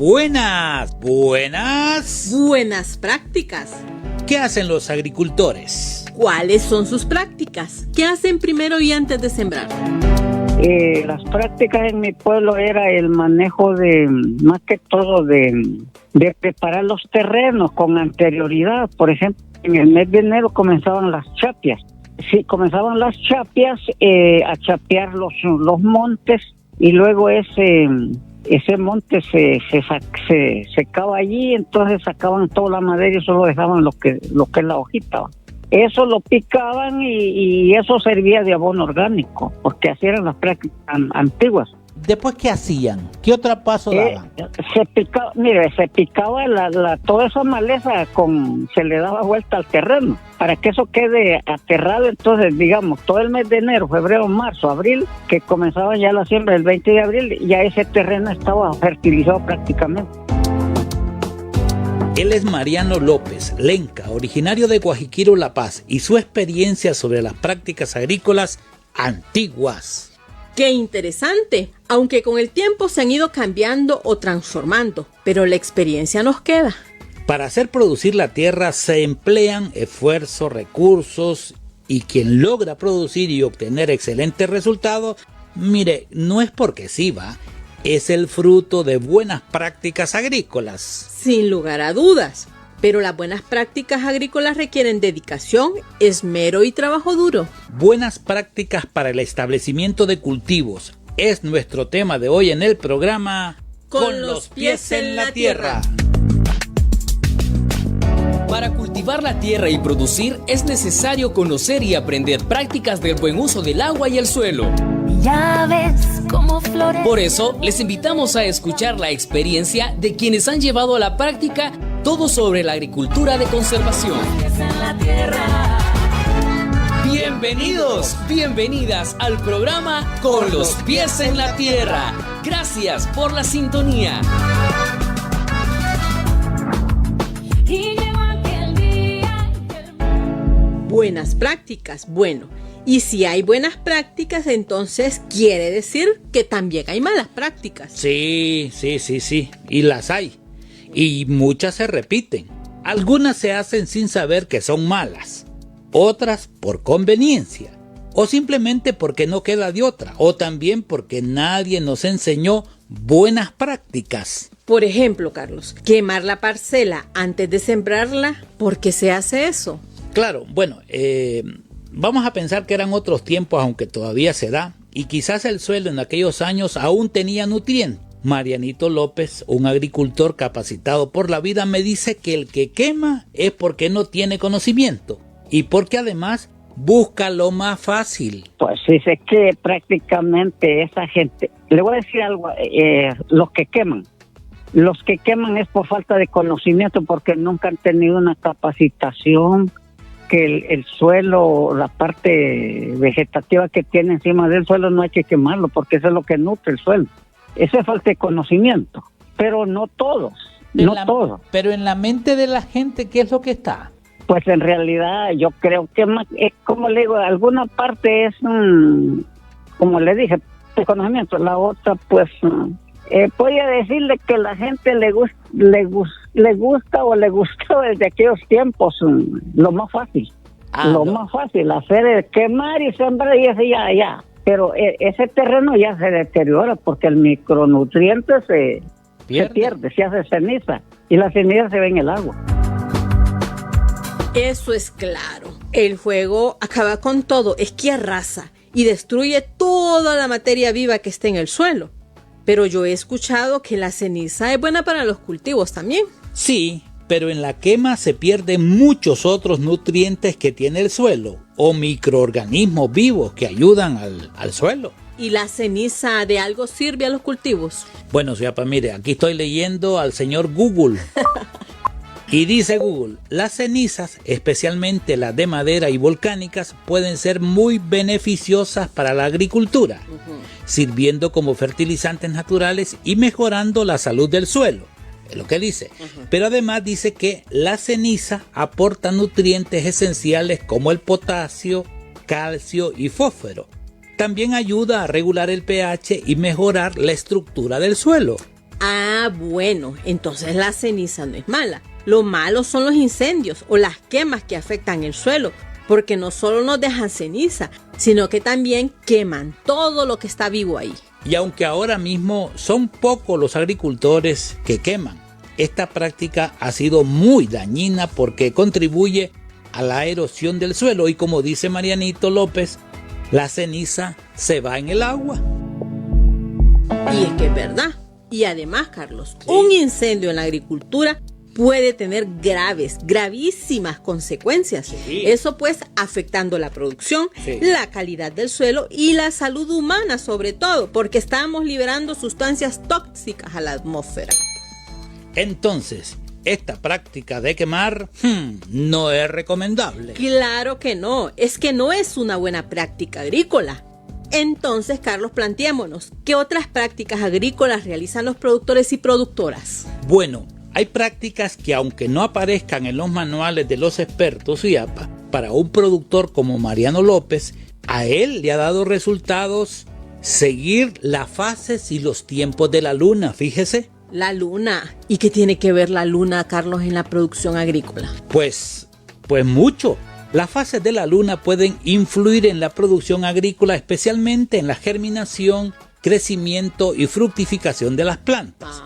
Buenas, buenas. Buenas prácticas. ¿Qué hacen los agricultores? ¿Cuáles son sus prácticas? ¿Qué hacen primero y antes de sembrar? Las prácticas en mi pueblo era el manejo más que todo, de preparar los terrenos con anterioridad. Por ejemplo, en el mes de enero comenzaban las chapias. Sí, comenzaban las chapias a chapear los montes, y luego ese monte se secaba allí, entonces sacaban toda la madera y solo dejaban lo que es la hojita. Eso lo picaban y eso servía de abono orgánico, porque así eran las prácticas antiguas. ¿Después qué hacían? ¿Qué otro paso daban? Se picaba toda esa maleza, se le daba vuelta al terreno para que eso quede aterrado. Entonces, digamos, todo el mes de enero, febrero, marzo, abril, que comenzaba ya la siembra el 20 de abril, ya ese terreno estaba fertilizado prácticamente. Él es Mariano López Lenca, originario de Guajiquiro, La Paz, y su experiencia sobre las prácticas agrícolas antiguas. ¡Qué interesante! Aunque con el tiempo se han ido cambiando o transformando, pero la experiencia nos queda. Para hacer producir la tierra se emplean esfuerzos, recursos, y quien logra producir y obtener excelentes resultados, mire, no es porque sí va, es el fruto de buenas prácticas agrícolas. Sin lugar a dudas. Pero las buenas prácticas agrícolas requieren dedicación, esmero y trabajo duro. Buenas prácticas para el establecimiento de cultivos es nuestro tema de hoy en el programa Con los pies en la tierra. Para cultivar la tierra y producir es necesario conocer y aprender prácticas del buen uso del agua y el suelo. Ya ves cómo florece. Por eso, les invitamos a escuchar la experiencia de quienes han llevado a la práctica todo sobre la agricultura de conservación. Bienvenidos, bienvenidas al programa Con los pies en la tierra. Gracias por la sintonía. Buenas prácticas, bueno. Y si hay buenas prácticas, entonces quiere decir que también hay malas prácticas. Sí, y las hay. Y muchas se repiten. Algunas se hacen sin saber que son malas, otras por conveniencia, o simplemente porque no queda de otra, o también porque nadie nos enseñó buenas prácticas. Por ejemplo, Carlos, quemar la parcela antes de sembrarla, ¿por qué se hace eso? Claro, bueno, vamos a pensar que eran otros tiempos, aunque todavía se da, y quizás el suelo en aquellos años aún tenía nutrientes. Marianito López, un agricultor capacitado por la vida, me dice que el que quema es porque no tiene conocimiento y porque además busca lo más fácil. Pues sí, sé que prácticamente esa gente, le voy a decir algo, los que queman es por falta de conocimiento, porque nunca han tenido una capacitación, que el suelo, la parte vegetativa que tiene encima del suelo no hay que quemarlo, porque eso es lo que nutre el suelo. Eso es falta de conocimiento, pero no todos, todos. Pero en la mente de la gente, ¿qué es lo que está? Pues en realidad yo creo que, como le digo, alguna parte es, como le dije, de conocimiento, la otra pues, podría decirle que la gente le gusta o le gustó desde aquellos tiempos lo más fácil. Más fácil, hacer es quemar y sembrar y ese ya. Pero ese terreno ya se deteriora porque el micronutriente se pierde, se hace ceniza y la ceniza se ve en el agua. Eso es claro. El fuego acaba con todo, es que arrasa y destruye toda la materia viva que esté en el suelo. Pero yo he escuchado que la ceniza es buena para los cultivos también. Sí, pero en la quema se pierden muchos otros nutrientes que tiene el suelo o microorganismos vivos que ayudan al suelo. ¿Y la ceniza de algo sirve a los cultivos? Bueno, Ciapa, mire, aquí estoy leyendo al señor Google. Y dice Google, las cenizas, especialmente las de madera y volcánicas, pueden ser muy beneficiosas para la agricultura, sirviendo como fertilizantes naturales y mejorando la salud del suelo. Es lo que dice. Pero además dice que la ceniza aporta nutrientes esenciales como el potasio, calcio y fósforo. También ayuda a regular el pH y mejorar la estructura del suelo. Ah, bueno, entonces la ceniza no es mala. Lo malo son los incendios o las quemas que afectan el suelo, porque no solo nos dejan ceniza, sino que también queman todo lo que está vivo ahí. Y aunque ahora mismo son pocos los agricultores que queman, esta práctica ha sido muy dañina porque contribuye a la erosión del suelo y, como dice Marianito López, la ceniza se va en el agua. Y es que es verdad. Y además, Carlos, un incendio en la agricultura puede tener gravísimas consecuencias. Sí. Eso pues afectando la producción, la calidad del suelo y la salud humana sobre todo, porque estamos liberando sustancias tóxicas a la atmósfera. Entonces, esta práctica de quemar no es recomendable. Claro que no, es que no es una buena práctica agrícola. Entonces, Carlos, planteémonos, ¿qué otras prácticas agrícolas realizan los productores y productoras? Bueno, hay prácticas que, aunque no aparezcan en los manuales de los expertos IAPA, para un productor como Mariano López, a él le ha dado resultados seguir las fases y los tiempos de la luna, fíjese. La luna. ¿Y qué tiene que ver la luna, Carlos, en la producción agrícola? Pues mucho. Las fases de la luna pueden influir en la producción agrícola, especialmente en la germinación, crecimiento y fructificación de las plantas.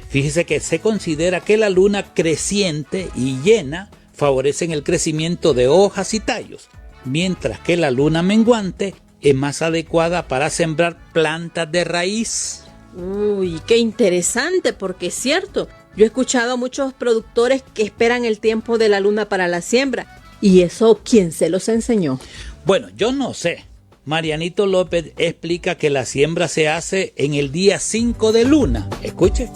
Fíjese que se considera que la luna creciente y llena favorecen el crecimiento de hojas y tallos, mientras que la luna menguante es más adecuada para sembrar plantas de raíz. Uy, qué interesante, porque es cierto. Yo he escuchado a muchos productores que esperan el tiempo de la luna para la siembra. ¿Y eso quién se los enseñó? Bueno, yo no sé. Marianito López explica que la siembra se hace en el día 5 de luna. Escuche.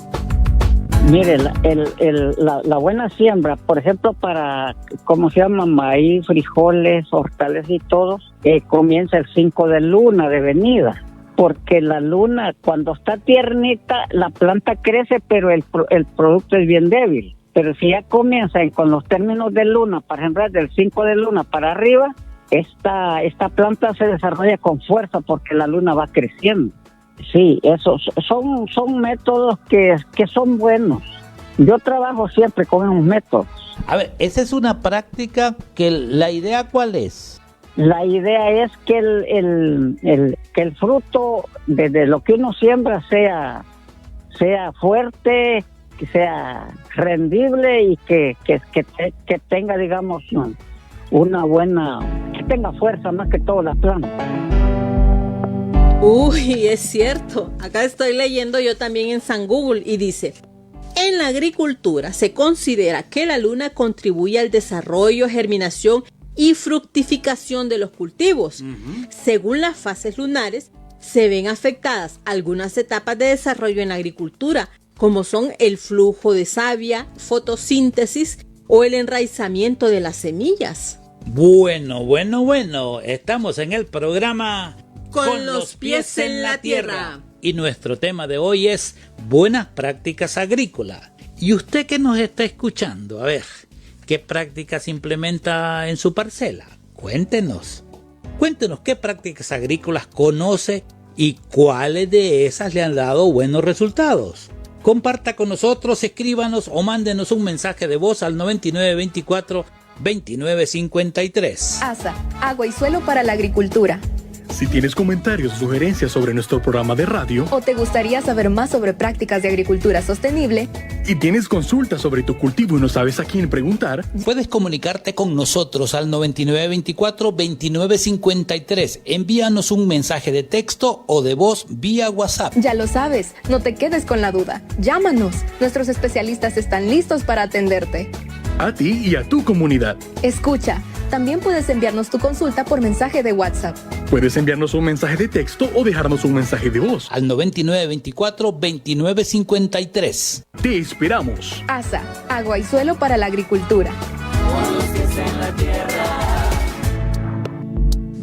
Mire, la buena siembra, por ejemplo, para, ¿cómo se llama? Maíz, frijoles, hortales y todo, comienza el 5 de luna de venida. Porque la luna, cuando está tiernita, la planta crece, pero el producto es bien débil. Pero si ya comienzan con los términos de luna, por ejemplo, del 5 de luna para arriba, esta planta se desarrolla con fuerza porque la luna va creciendo. Sí, esos son métodos que son buenos. Yo trabajo siempre con esos métodos. A ver, esa es una práctica que la idea ¿cuál es? La idea es que el fruto de lo que uno siembra sea fuerte, que sea rendible y que tenga, digamos, una buena, que tenga fuerza más que todo la planta. Uy, es cierto. Acá estoy leyendo yo también en San Google y dice: en la agricultura se considera que la luna contribuye al desarrollo, germinación y fructificación de los cultivos. Según las fases lunares, se ven afectadas algunas etapas de desarrollo en la agricultura, como son el flujo de savia, fotosíntesis o el enraizamiento de las semillas. Bueno, estamos en el programa Con los pies en la tierra. Y nuestro tema de hoy es buenas prácticas agrícolas. Y usted que nos está escuchando, a ver, ¿qué prácticas implementa en su parcela? Cuéntenos qué prácticas agrícolas conoce y cuáles de esas le han dado buenos resultados. Comparta con nosotros, escríbanos o mándenos un mensaje de voz al 9924-2953. ASA, agua y suelo para la agricultura. Si tienes comentarios o sugerencias sobre nuestro programa de radio, o te gustaría saber más sobre prácticas de agricultura sostenible, y tienes consultas sobre tu cultivo y no sabes a quién preguntar, puedes comunicarte con nosotros al 9924-2953. Envíanos un mensaje de texto o de voz vía WhatsApp. Ya lo sabes, no te quedes con la duda. Llámanos, nuestros especialistas están listos para atenderte. A ti y a tu comunidad. Escucha, también puedes enviarnos tu consulta por mensaje de WhatsApp. Puedes enviarnos un mensaje de texto o dejarnos un mensaje de voz al 9924-2953. Te esperamos. ASA, agua y suelo para la agricultura.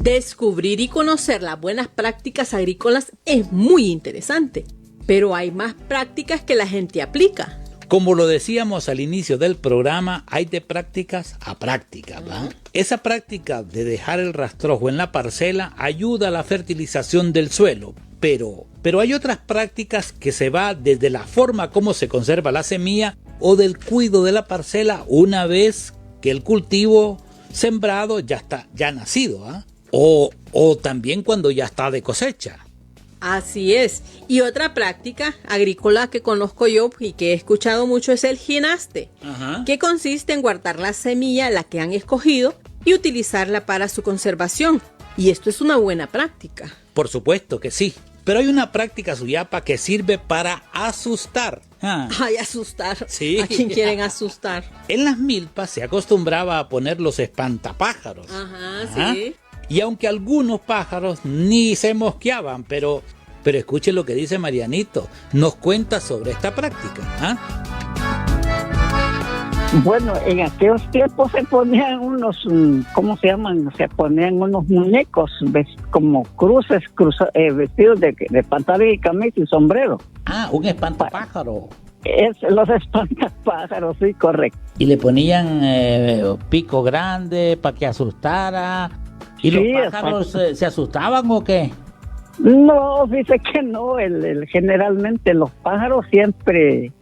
Descubrir y conocer las buenas prácticas agrícolas es muy interesante, pero hay más prácticas que la gente aplica. Como lo decíamos al inicio del programa, hay de prácticas a prácticas, ¿va? Esa práctica de dejar el rastrojo en la parcela ayuda a la fertilización del suelo, Pero hay otras prácticas que se va desde la forma como se conserva la semilla o del cuidado de la parcela una vez que el cultivo sembrado ya está ya nacido, ¿ah? O también cuando ya está de cosecha. Así es. Y otra práctica agrícola que conozco yo y que he escuchado mucho es el ginaste, que consiste en guardar la semilla, la que han escogido, y utilizarla para su conservación. Y esto es una buena práctica. Por supuesto que sí. Pero hay una práctica suyapa que sirve para asustar. Ay, asustar. Sí. ¿A quién quieren asustar? En las milpas se acostumbraba a poner los espantapájaros. Sí. Y aunque algunos pájaros ni se mosqueaban, pero escuche lo que dice Marianito. Nos cuenta sobre esta práctica. Bueno, en aquellos tiempos se ponían unos, ¿cómo se llaman? Se ponían unos muñecos como cruces vestidos de pantalón y camisa y sombrero. Un espantapájaro. Los espantapájaros, sí, correcto. Y le ponían pico grande para que asustara. ¿Y sí, los pájaros se asustaban o qué? No, dice que no. Generalmente los pájaros siempre...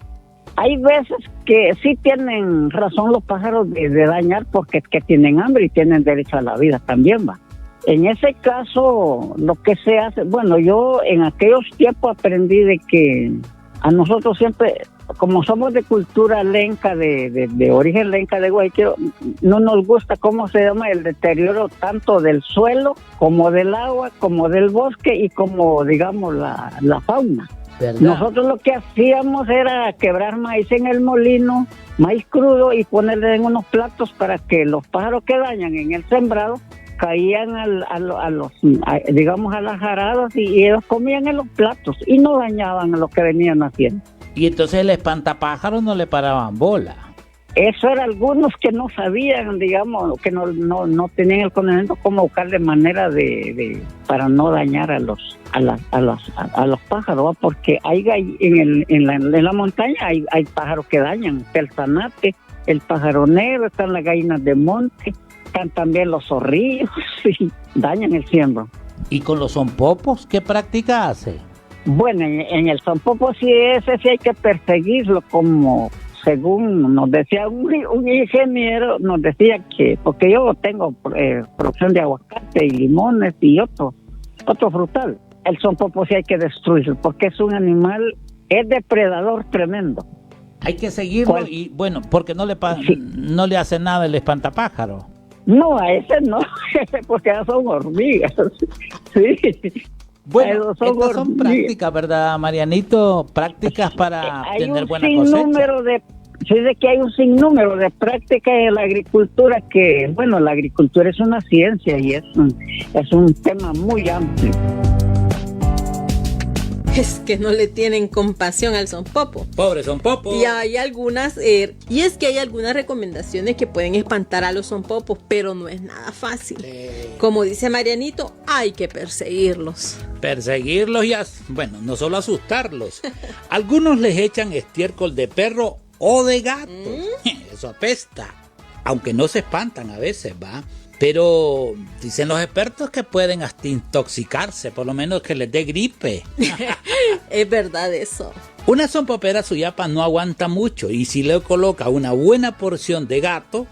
Hay veces que sí tienen razón los pájaros de dañar porque es que tienen hambre y tienen derecho a la vida también, va. En ese caso, lo que se hace... Bueno, yo en aquellos tiempos aprendí de que a nosotros siempre, como somos de cultura lenca, de origen lenca de Guayquero, no nos gusta cómo se llama el deterioro tanto del suelo, como del agua, como del bosque y como, digamos, la fauna. ¿Verdad? Nosotros lo que hacíamos era quebrar maíz en el molino, maíz crudo, y ponerle en unos platos para que los pájaros que dañan en el sembrado caían a las jaradas y ellos comían en los platos y no dañaban lo que venían haciendo. Y entonces el espantapájaros no le paraban bola. Eso eran algunos que no sabían, digamos, que no tenían el conocimiento cómo buscarle manera para no dañar a los pájaros, ¿va? Porque hay en la montaña hay pájaros que dañan, el zanate, el pájaro negro, están las gallinas de monte, están también los zorrillos y dañan el siembro. ¿Y con los zompopos qué práctica hace? Bueno, en el zompopo sí hay que perseguirlo como... Según nos decía un ingeniero, nos decía que, porque yo tengo producción de aguacate y limones y otro frutal, el zompopo sí hay que destruirlo, porque es un animal, es depredador tremendo. Hay que seguirlo y bueno, porque no le hace nada el espantapájaro. No, a ese no, porque ya son hormigas. Sí. Bueno, estas son prácticas, ¿verdad, Marianito? Prácticas para tener buena cosecha. De que hay un sinnúmero de prácticas en la agricultura que, bueno, la agricultura es una ciencia y es un tema muy amplio. Es que no le tienen compasión al zompopo. Pobre zompopo. Y hay algunas, y es que hay algunas recomendaciones que pueden espantar a los zompopos, pero no es nada fácil. Como dice Marianito, hay que perseguirlos. Perseguirlos y, bueno, no solo asustarlos. Algunos les echan estiércol de perro o de gato. Eso apesta. Aunque no se espantan a veces, ¿va? Pero dicen los expertos que pueden hasta intoxicarse, por lo menos que les dé gripe. Es verdad eso. Una zompopera suyapa no aguanta mucho y si le coloca una buena porción de gato,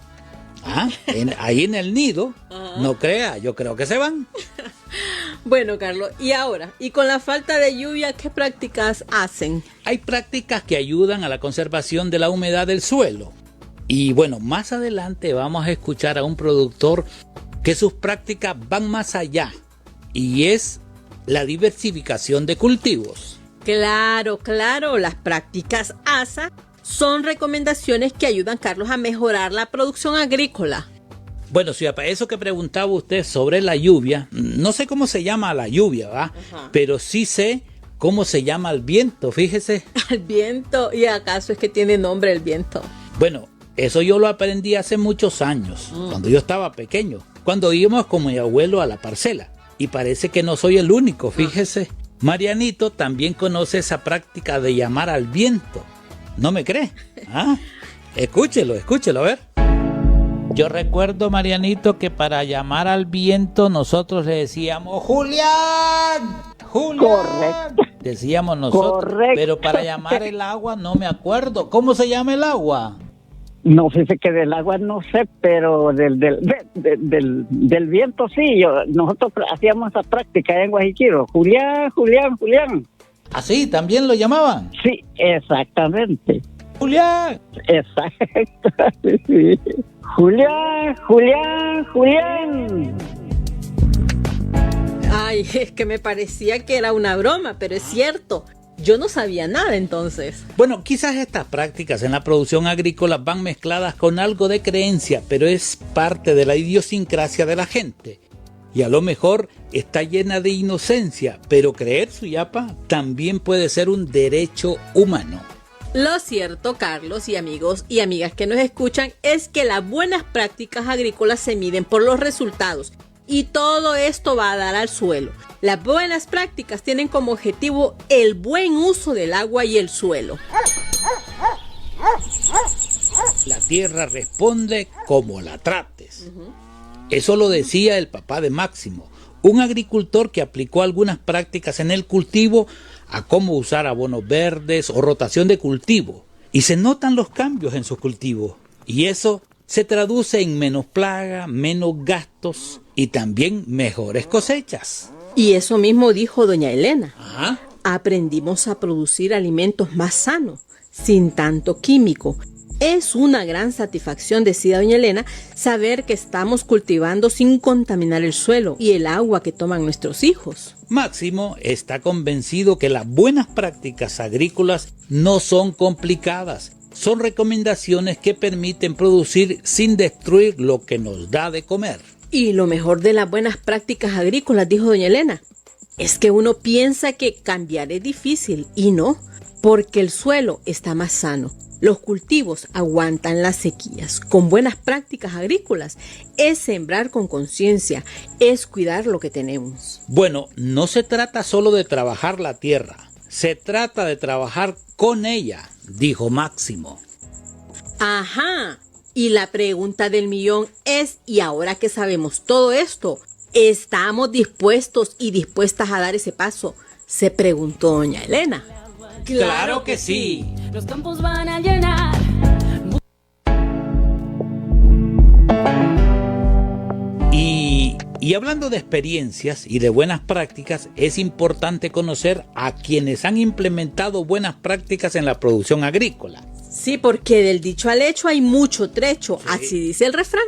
ahí en el nido, no crea, yo creo que se van. Bueno, Carlos, y ahora, y con la falta de lluvia, ¿qué prácticas hacen? Hay prácticas que ayudan a la conservación de la humedad del suelo. Y bueno, más adelante vamos a escuchar a un productor que sus prácticas van más allá y es la diversificación de cultivos. Claro, las prácticas ASA son recomendaciones que ayudan, Carlos, a mejorar la producción agrícola. Bueno, si para eso que preguntaba usted sobre la lluvia, no sé cómo se llama la lluvia, ¿va? Pero sí sé cómo se llama el viento, fíjese. El viento, ¿y acaso es que tiene nombre el viento? Bueno, eso yo lo aprendí hace muchos años, cuando yo estaba pequeño, cuando íbamos con mi abuelo a la parcela. Y parece que no soy el único, fíjese. Marianito también conoce esa práctica de llamar al viento. ¿No me cree? Escúchelo, a ver. Yo recuerdo, Marianito, que para llamar al viento nosotros le decíamos: ¡Julián! Julián. Correcto. Decíamos nosotros. Correcto. Pero para llamar el agua no me acuerdo. ¿Cómo se llama el agua? No, fíjese que del agua no sé, pero del viento sí. Nosotros hacíamos esa práctica allá en Guajiquiro. Julián. Así, también lo llamaban. Sí, exactamente. Julián. Exacto. Sí. Julián. Ay, es que me parecía que era una broma, pero es cierto. Yo no sabía nada entonces. Bueno, quizás estas prácticas en la producción agrícola van mezcladas con algo de creencia, pero es parte de la idiosincrasia de la gente. Y a lo mejor está llena de inocencia, pero creer, Suyapa, también puede ser un derecho humano. Lo cierto, Carlos y amigos y amigas que nos escuchan, es que las buenas prácticas agrícolas se miden por los resultados. Y todo esto va a dar al suelo. Las buenas prácticas tienen como objetivo el buen uso del agua y el suelo. La tierra responde como la trates. Eso lo decía el papá de Máximo, un agricultor que aplicó algunas prácticas en el cultivo a cómo usar abonos verdes o rotación de cultivo. Y se notan los cambios en sus cultivos. Y eso se traduce en menos plaga, menos gastos y también mejores cosechas. Y eso mismo dijo doña Elena. Ajá. Aprendimos a producir alimentos más sanos, sin tanto químico. Es una gran satisfacción, decía doña Elena, saber que estamos cultivando sin contaminar el suelo y el agua que toman nuestros hijos. Máximo está convencido que las buenas prácticas agrícolas no son complicadas. Son recomendaciones que permiten producir sin destruir lo que nos da de comer. Y lo mejor de las buenas prácticas agrícolas, dijo doña Elena, es que uno piensa que cambiar es difícil y no, porque el suelo está más sano. Los cultivos aguantan las sequías. Con buenas prácticas agrícolas es sembrar con conciencia, es cuidar lo que tenemos. Bueno, no se trata solo de trabajar la tierra, se trata de trabajar con ella, dijo Máximo. Ajá. Y la pregunta del millón es, ¿y ahora que sabemos todo esto, estamos dispuestos y dispuestas a dar ese paso? Se preguntó doña Elena. ¡Claro que sí! Los campos van a llenar. Y hablando de experiencias y de buenas prácticas, es importante conocer a quienes han implementado buenas prácticas en la producción agrícola. Sí, porque del dicho al hecho hay mucho trecho, sí. Así dice el refrán.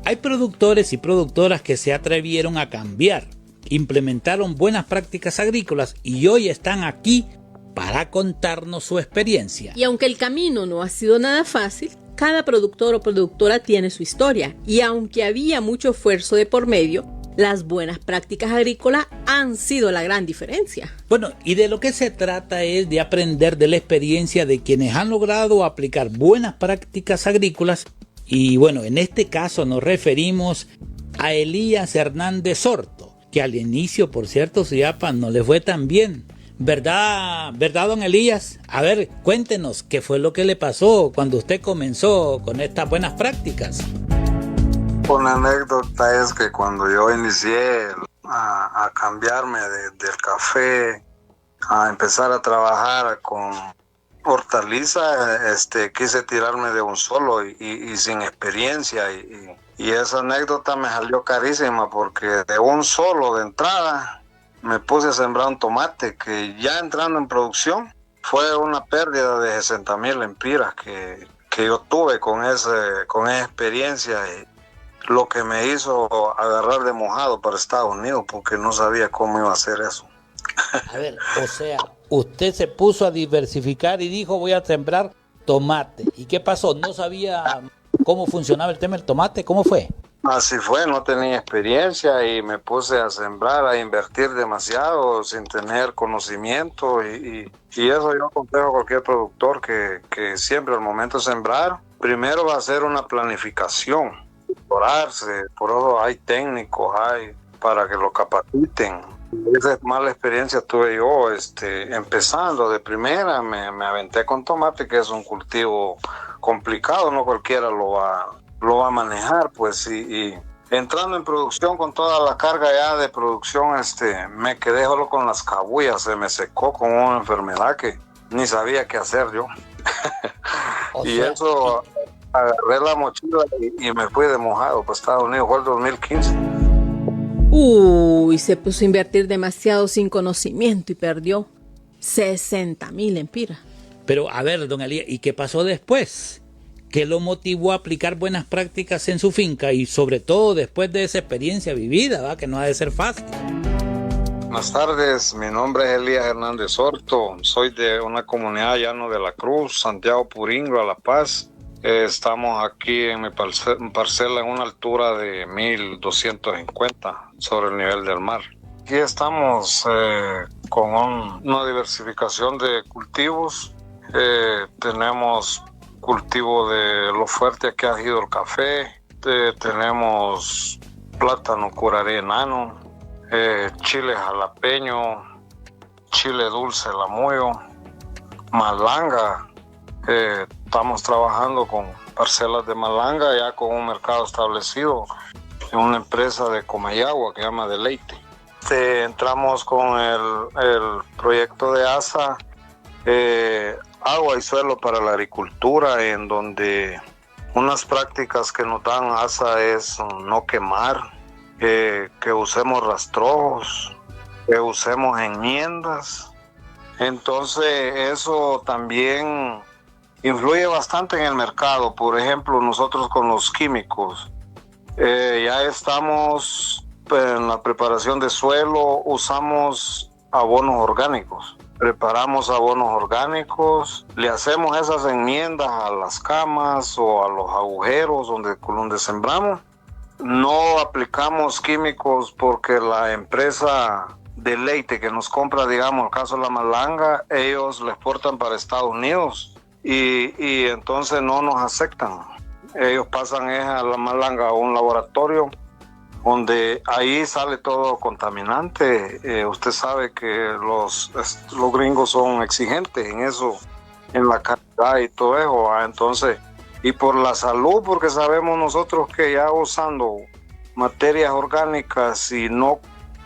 Hay productores y productoras que se atrevieron a cambiar, implementaron buenas prácticas agrícolas y hoy están aquí para contarnos su experiencia. Y aunque el camino no ha sido nada fácil, cada productor o productora tiene su historia. Y aunque había mucho esfuerzo de por medio, las buenas prácticas agrícolas han sido la gran diferencia. Bueno, y de lo que se trata es de aprender de la experiencia de quienes han logrado aplicar buenas prácticas agrícolas. Y bueno, en este caso nos referimos a Elías Hernández Sorto, que al inicio, por cierto, Suyapa, no le fue tan bien. ¿Verdad, don Elías? A ver, cuéntenos, ¿qué fue lo que le pasó cuando usted comenzó con estas buenas prácticas? Una anécdota es que cuando yo inicié a cambiarme del café, a empezar a trabajar con hortalizas, quise tirarme de un solo y sin experiencia. Y esa anécdota me salió carísima porque de un solo de entrada me puse a sembrar un tomate que ya entrando en producción fue una pérdida de 60,000 lempiras que yo tuve con esa experiencia. Y lo que me hizo agarrar de mojado para Estados Unidos porque no sabía cómo iba a hacer eso. A ver, o sea, usted se puso a diversificar y dijo voy a sembrar tomate. ¿Y qué pasó? ¿No sabía cómo funcionaba el tema del tomate? ¿Cómo fue? Así fue, no tenía experiencia y me puse a sembrar, a invertir demasiado sin tener conocimiento y eso yo aconsejo a cualquier productor que siempre al momento de sembrar, primero va a hacer una planificación, orarse, por eso hay técnicos, para que lo capaciten. Esa mala experiencia tuve yo, empezando de primera, me aventé con tomate, que es un cultivo complicado, no cualquiera lo va a manejar, pues, y Entrando en producción con toda la carga ya de producción, me quedé solo con las cabullas, se me secó con una enfermedad que ni sabía qué hacer yo. Eso, agarré la mochila y me fui de mojado para Estados Unidos, fue el 2015. Uy, se puso a invertir demasiado sin conocimiento y perdió 60,000 lempiras. Pero a ver, don Elías, ¿y qué pasó después? ¿Qué lo motivó a aplicar buenas prácticas en su finca y sobre todo después de esa experiencia vivida, ¿va? Que no ha de ser fácil? Buenas tardes, mi nombre es Elías Hernández Horto, soy de una comunidad Llano de la Cruz, Santiago Puringo, a La Paz. Estamos aquí en mi parcela en una altura de 1250 sobre el nivel del mar. Aquí estamos con una diversificación de cultivos. Tenemos cultivo de lo fuerte que ha sido el café, tenemos plátano curaré enano, chile jalapeño, chile dulce lamuyo, malanga. Estamos trabajando con parcelas de malanga ya con un mercado establecido en una empresa de Comayagua que se llama Deleite. Entramos con el proyecto de ASA, agua y suelo para la agricultura, en donde unas prácticas que nos dan ASA es no quemar, que usemos rastrojos, que usemos enmiendas. Entonces eso también influye bastante en el mercado. Por ejemplo, nosotros con los químicos ya estamos en la preparación de suelo, usamos abonos orgánicos. Preparamos abonos orgánicos, le hacemos esas enmiendas a las camas o a los agujeros donde sembramos. No aplicamos químicos porque la empresa Deleite que nos compra, digamos, el caso de la malanga, ellos la exportan para Estados Unidos y entonces no nos aceptan. Ellos pasan a la malanga a un laboratorio donde ahí sale todo contaminante. Usted sabe que los gringos son exigentes en eso, en la calidad y todo eso, ¿va? Entonces, y por la salud, porque sabemos nosotros que ya usando materias orgánicas y no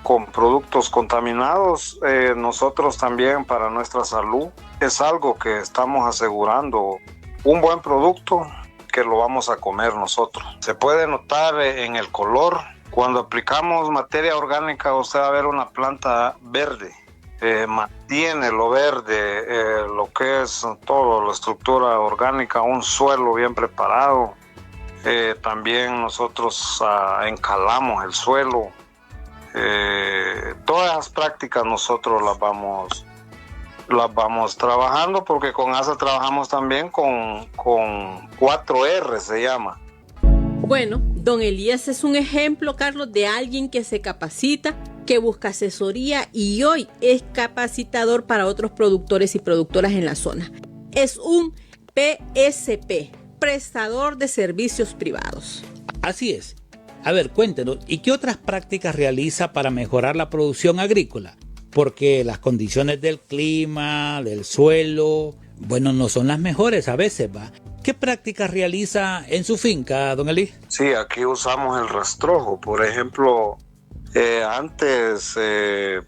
con productos contaminados, nosotros también para nuestra salud es algo que estamos asegurando un buen producto que lo vamos a comer nosotros. Se puede notar en el color. Cuando aplicamos materia orgánica, usted va a ver una planta verde, mantiene lo verde, lo que es toda la estructura orgánica, un suelo bien preparado. También nosotros encalamos el suelo. Todas las prácticas nosotros las vamos trabajando, porque con ASA trabajamos también con 4R, se llama. Bueno, don Elías es un ejemplo, Carlos, de alguien que se capacita, que busca asesoría y hoy es capacitador para otros productores y productoras en la zona. Es un PSP, prestador de servicios privados. Así es. A ver, cuéntenos, ¿y qué otras prácticas realiza para mejorar la producción agrícola? Porque las condiciones del clima, del suelo, bueno, no son las mejores a veces, ¿va? ¿Qué prácticas realiza en su finca, don Eli? Sí, aquí usamos el rastrojo. Por ejemplo, antes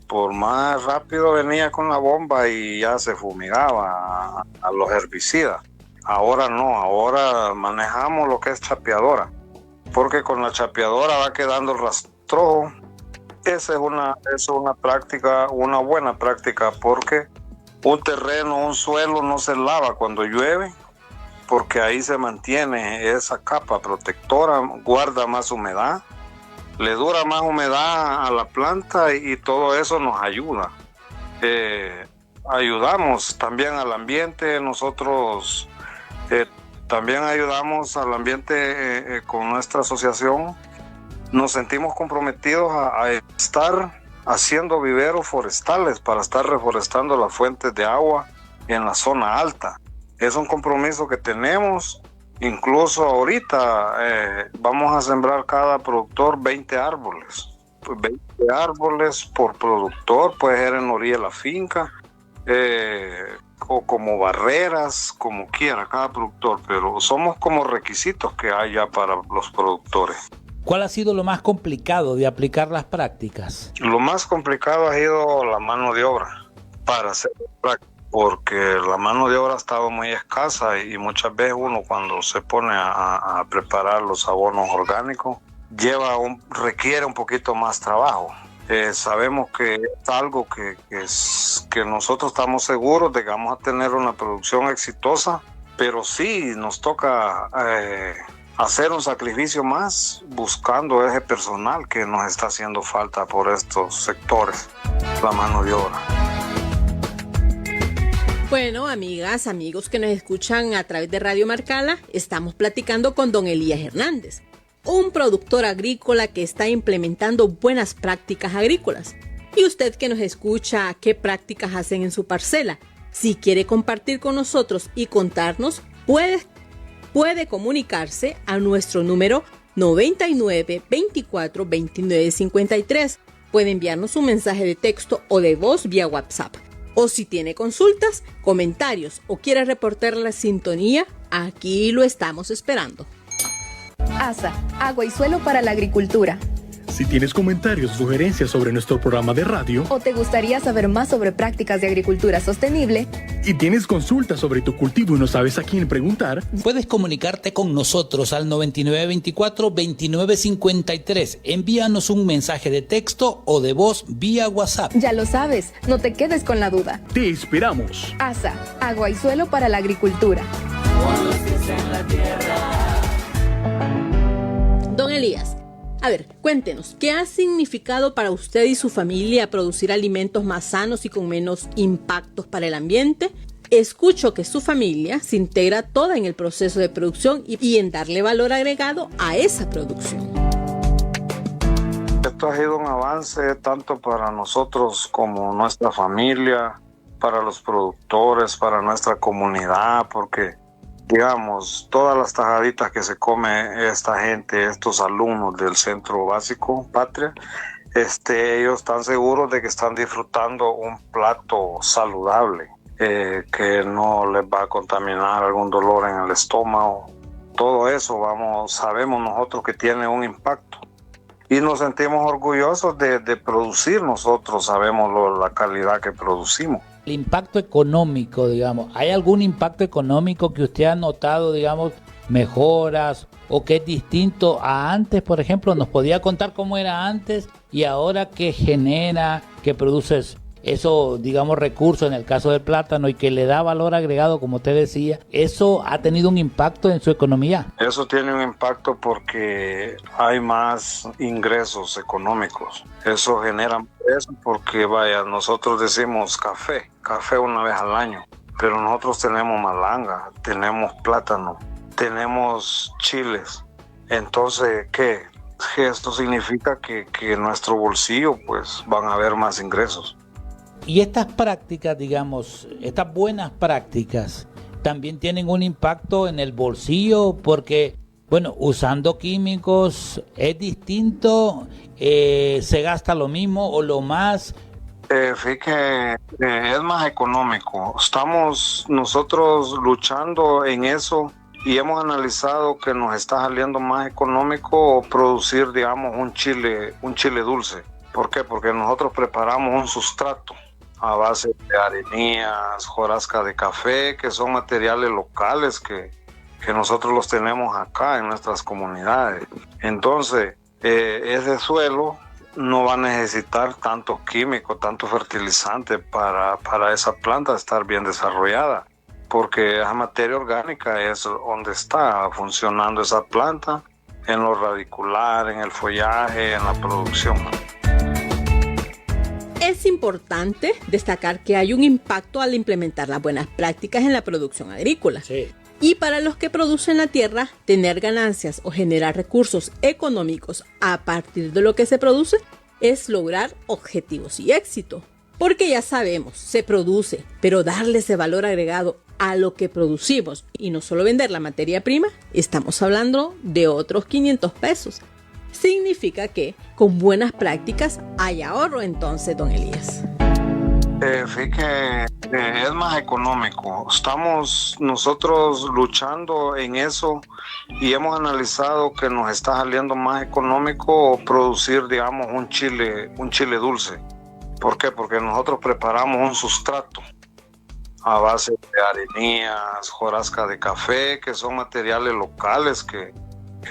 por más rápido venía con la bomba y ya se fumigaba a los herbicidas. Ahora no, ahora manejamos lo que es chapeadora, porque con la chapeadora va quedando el rastrojo. Esa es una práctica, una buena práctica, porque un terreno, un suelo no se lava cuando llueve, porque ahí se mantiene esa capa protectora, guarda más humedad, le dura más humedad a la planta y todo eso nos ayuda. Ayudamos también al ambiente, nosotros también ayudamos al ambiente con nuestra asociación. Nos sentimos comprometidos a estar haciendo viveros forestales para estar reforestando las fuentes de agua en la zona alta. Es un compromiso que tenemos. Incluso ahorita vamos a sembrar cada productor 20 árboles. 20 árboles por productor, puede ser en la orilla de la finca, o como barreras, como quiera cada productor, pero somos como requisitos que hay ya para los productores. ¿Cuál ha sido lo más complicado de aplicar las prácticas? Lo más complicado ha sido la mano de obra para hacer prácticas, porque la mano de obra ha estado muy escasa y muchas veces uno cuando se pone a preparar los abonos orgánicos requiere un poquito más trabajo. Sabemos que es algo que nosotros estamos seguros de que vamos a tener una producción exitosa, pero sí nos toca hacer un sacrificio más buscando ese personal que nos está haciendo falta por estos sectores, la mano de obra. Bueno, amigas, amigos que nos escuchan a través de Radio Marcala, estamos platicando con don Elías Hernández, un productor agrícola que está implementando buenas prácticas agrícolas. Y usted que nos escucha, ¿qué prácticas hacen en su parcela? Si quiere compartir con nosotros y contarnos, puede comunicarse a nuestro número 99 24 29 53. Puede enviarnos un mensaje de texto o de voz vía WhatsApp. O si tiene consultas, comentarios o quiere reportar la sintonía, aquí lo estamos esperando. ASA, Agua y Suelo para la Agricultura. Si tienes comentarios o sugerencias sobre nuestro programa de radio, ¿O te gustaría saber más sobre prácticas de agricultura sostenible? y tienes consultas sobre tu cultivo y no sabes a quién preguntar, Puedes comunicarte con nosotros al 9924-2953. Envíanos un mensaje de texto o de voz vía WhatsApp. Ya lo sabes, no te quedes con la duda. te esperamos. ASA, Agua y Suelo para la Agricultura. Don Elías, a ver, cuéntenos, ¿qué ha significado para usted y su familia producir alimentos más sanos y con menos impactos para el ambiente? Escucho que su familia se integra toda en el proceso de producción y en darle valor agregado a esa producción. Esto ha sido un avance tanto para nosotros como nuestra familia, para los productores, para nuestra comunidad, porque digamos, todas las tajaditas que se come esta gente, estos alumnos del Centro Básico Patria, ellos están seguros de que están disfrutando un plato saludable, que no les va a contaminar algún dolor en el estómago. Todo eso sabemos nosotros que tiene un impacto. Y nos sentimos orgullosos de producir nosotros, sabemos la calidad que producimos. El impacto económico, digamos, ¿hay algún impacto económico que usted ha notado, digamos, mejoras o que es distinto a antes? Por ejemplo, ¿nos podía contar cómo era antes y ahora qué genera, qué produce eso, digamos, recursos en el caso del plátano y que le da valor agregado, como usted decía? ¿Eso ha tenido un impacto en su economía? Eso tiene un impacto porque hay más ingresos económicos. Eso genera eso porque, vaya, nosotros decimos café una vez al año, pero nosotros tenemos malanga, tenemos plátano, tenemos chiles. Entonces, ¿qué? Esto significa que en nuestro bolsillo pues van a haber más ingresos. Y estas prácticas, digamos, estas buenas prácticas también tienen un impacto en el bolsillo porque, bueno, usando químicos es distinto, se gasta lo mismo o lo más. Fíjate, es más económico. Estamos nosotros luchando en eso y hemos analizado que nos está saliendo más económico producir, digamos, un chile dulce. ¿Por qué? Porque nosotros preparamos un sustrato a base de arenías, hojarasca de café, que son materiales locales que nosotros los tenemos acá en nuestras comunidades. Entonces, ese suelo no va a necesitar tanto químico, tanto fertilizante para esa planta estar bien desarrollada, porque esa materia orgánica es donde está funcionando esa planta, en lo radicular, en el follaje, en la producción. Es importante destacar que hay un impacto al implementar las buenas prácticas en la producción agrícola. Sí. Y para los que producen la tierra, tener ganancias o generar recursos económicos a partir de lo que se produce es lograr objetivos y éxito. Porque ya sabemos, se produce, pero darle ese valor agregado a lo que producimos y no solo vender la materia prima, estamos hablando de otros 500 pesos. Significa que con buenas prácticas hay ahorro entonces, don Elías. Fíjate que es más económico. Estamos nosotros luchando en eso y hemos analizado que nos está saliendo más económico producir, digamos, un chile dulce. ¿Por qué? Porque nosotros preparamos un sustrato a base de arenías, hojarasca de café, que son materiales locales que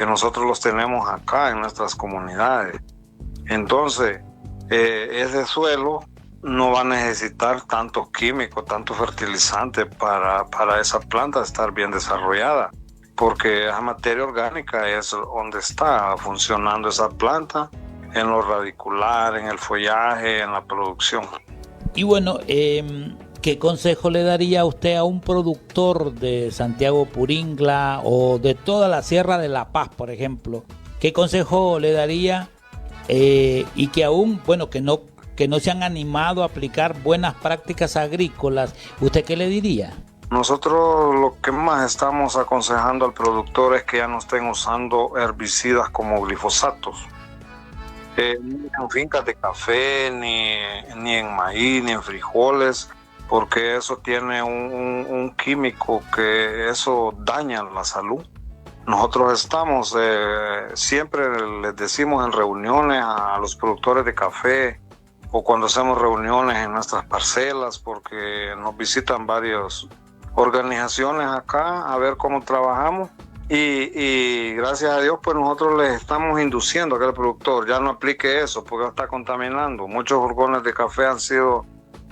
nosotros los tenemos acá en nuestras comunidades. Entonces, ese suelo no va a necesitar tanto químico, tanto fertilizante para esa planta estar bien desarrollada, porque esa materia orgánica es donde está funcionando esa planta, en lo radicular, en el follaje, en la producción. Y bueno, ¿qué consejo le daría usted a un productor de Santiago Puringla o de toda la Sierra de La Paz, por ejemplo? ¿Qué consejo le daría y que aún, bueno, que no se han animado a aplicar buenas prácticas agrícolas? ¿Usted qué le diría? Nosotros lo que más estamos aconsejando al productor es que ya no estén usando herbicidas como glifosatos. Ni en fincas de café, ni en maíz, ni en frijoles, porque eso tiene un químico que eso daña la salud. Nosotros estamos, siempre les decimos en reuniones a los productores de café o cuando hacemos reuniones en nuestras parcelas, porque nos visitan varias organizaciones acá a ver cómo trabajamos. Y gracias a Dios, pues nosotros les estamos induciendo a que el productor ya no aplique eso porque está contaminando. Muchos furgones de café han sido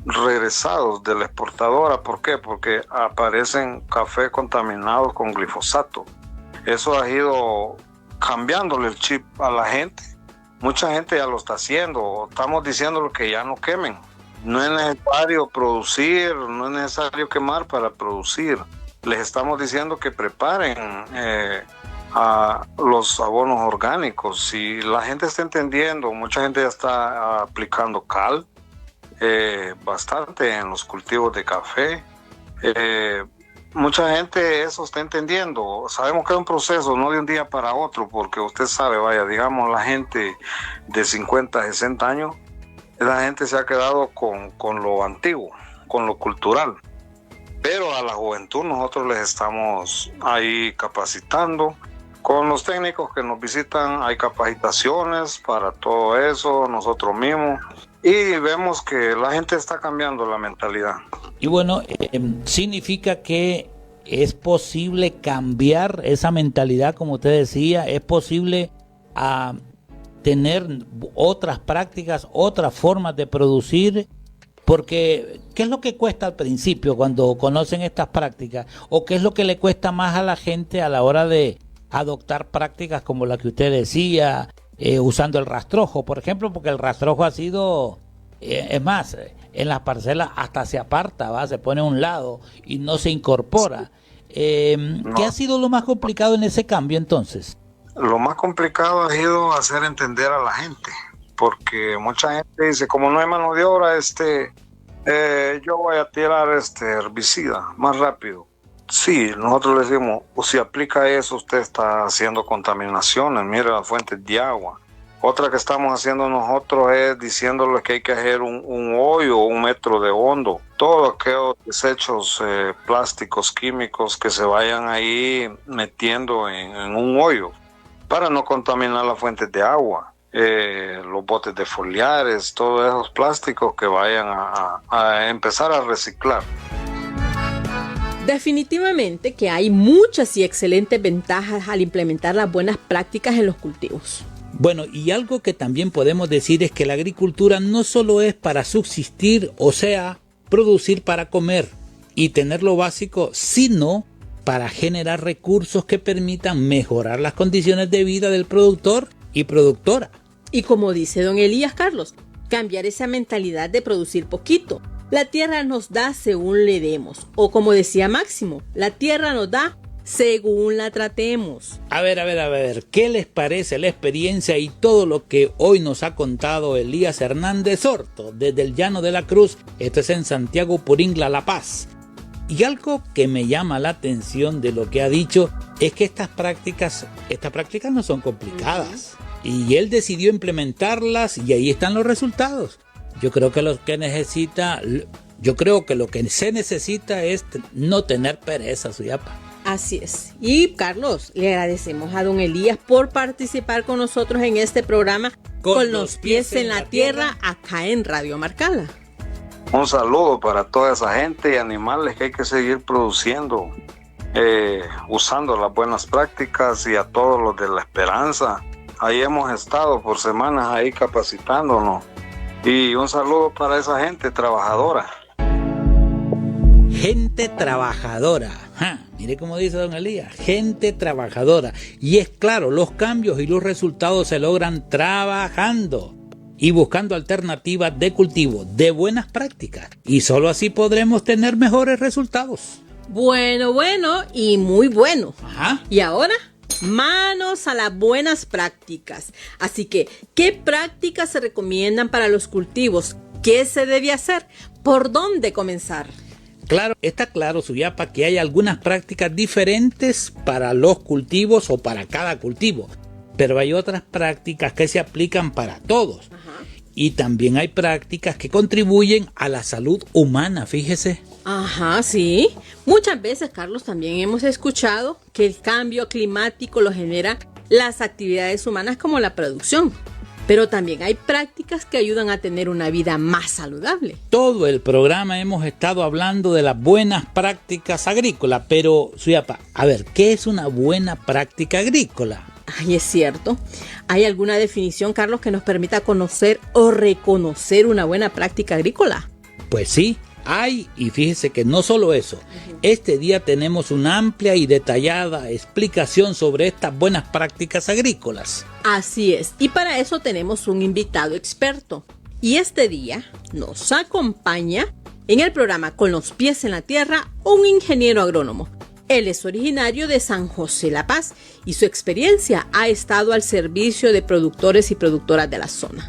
regresados de la exportadora. ¿Por qué? Porque aparecen café contaminados con glifosato. Eso ha ido cambiándole el chip a la gente. Mucha gente ya lo está haciendo. Estamos diciéndole que ya no quemen. No es necesario producir, no es necesario quemar para producir. Les estamos diciendo que preparen a los abonos orgánicos. Si la gente está entendiendo, mucha gente ya está aplicando cal bastante en los cultivos de café. Mucha gente eso está entendiendo. Sabemos que es un proceso, no de un día para otro, porque usted sabe, vaya, digamos, la gente de 50, 60 años, la gente se ha quedado con lo antiguo, con lo cultural. Pero a la juventud nosotros les estamos ahí capacitando. Con los técnicos que nos visitan hay capacitaciones para todo eso, nosotros mismos. Y vemos que la gente está cambiando la mentalidad. Y bueno, significa que es posible cambiar esa mentalidad, como usted decía, es posible tener otras prácticas, otras formas de producir. Porque, ¿qué es lo que cuesta al principio cuando conocen estas prácticas? ¿O qué es lo que le cuesta más a la gente a la hora de adoptar prácticas como la que usted decía, usando el rastrojo, por ejemplo? Porque el rastrojo ha sido, es más, en las parcelas hasta se aparta, ¿va? Se pone a un lado y no se incorpora. ¿Qué ha sido lo más complicado en ese cambio entonces? Lo más complicado ha sido hacer entender a la gente. Porque mucha gente dice, como no hay mano de obra, yo voy a tirar herbicida más rápido. Sí, nosotros le decimos, si aplica eso, usted está haciendo contaminaciones, mire las fuentes de agua. Otra que estamos haciendo nosotros es diciéndole que hay que hacer un hoyo, 1 metro de hondo. Todos aquellos desechos plásticos, químicos que se vayan ahí metiendo en un hoyo para no contaminar las fuentes de agua. Los botes de foliares, todos esos plásticos que vayan a empezar a reciclar. Definitivamente que hay muchas y excelentes ventajas al implementar las buenas prácticas en los cultivos. Bueno, y algo que también podemos decir es que la agricultura no solo es para subsistir, o sea, producir para comer y tener lo básico, sino para generar recursos que permitan mejorar las condiciones de vida del productor y productora. Y como dice don Elías Carlos, cambiar esa mentalidad de producir poquito. La tierra nos da según le demos. O como decía Máximo, la tierra nos da según la tratemos. A ver, ¿qué les parece la experiencia y todo lo que hoy nos ha contado Elías Hernández Horto desde el Llano de la Cruz? Esto es en Santiago Puringla, La Paz. Y algo que me llama la atención de lo que ha dicho es que estas prácticas no son complicadas. Y él decidió implementarlas y ahí están los resultados. Yo creo que lo que se necesita es no tener pereza, Suyapa. Así es. Y Carlos, le agradecemos a don Elías por participar con nosotros en este programa Con los pies en la tierra, acá en Radio Marcala. Un saludo para toda esa gente y animales que hay que seguir produciendo, usando las buenas prácticas, y a todos los de La Esperanza. Ahí hemos estado por semanas ahí capacitándonos. Y un saludo para esa gente trabajadora. Gente trabajadora. Mire cómo dice don Elías, gente trabajadora. Y es claro, los cambios y los resultados se logran trabajando y buscando alternativas de cultivo de buenas prácticas. Y solo así podremos tener mejores resultados. Bueno y muy bueno. Ajá. Y ahora, manos a las buenas prácticas. Así que, ¿qué prácticas se recomiendan para los cultivos? ¿Qué se debe hacer? ¿Por dónde comenzar? Claro, está claro, Suyapa, que hay algunas prácticas diferentes para los cultivos o para cada cultivo, pero hay otras prácticas que se aplican para todos. Ajá. Y también hay prácticas que contribuyen a la salud humana, fíjese. Ajá, sí. Muchas veces, Carlos, también hemos escuchado que el cambio climático lo genera las actividades humanas como la producción. Pero también hay prácticas que ayudan a tener una vida más saludable. Todo el programa hemos estado hablando de las buenas prácticas agrícolas, pero, Suyapa, a ver, ¿qué es una buena práctica agrícola? Ay, es cierto. ¿Hay alguna definición, Carlos, que nos permita conocer o reconocer una buena práctica agrícola? Pues sí, hay, y fíjese que no solo eso. Este día tenemos una amplia y detallada explicación sobre estas buenas prácticas agrícolas. Así es, y para eso tenemos un invitado experto. Y este día nos acompaña en el programa Con los pies en la tierra un ingeniero agrónomo. Él es originario de San José La Paz y su experiencia ha estado al servicio de productores y productoras de la zona.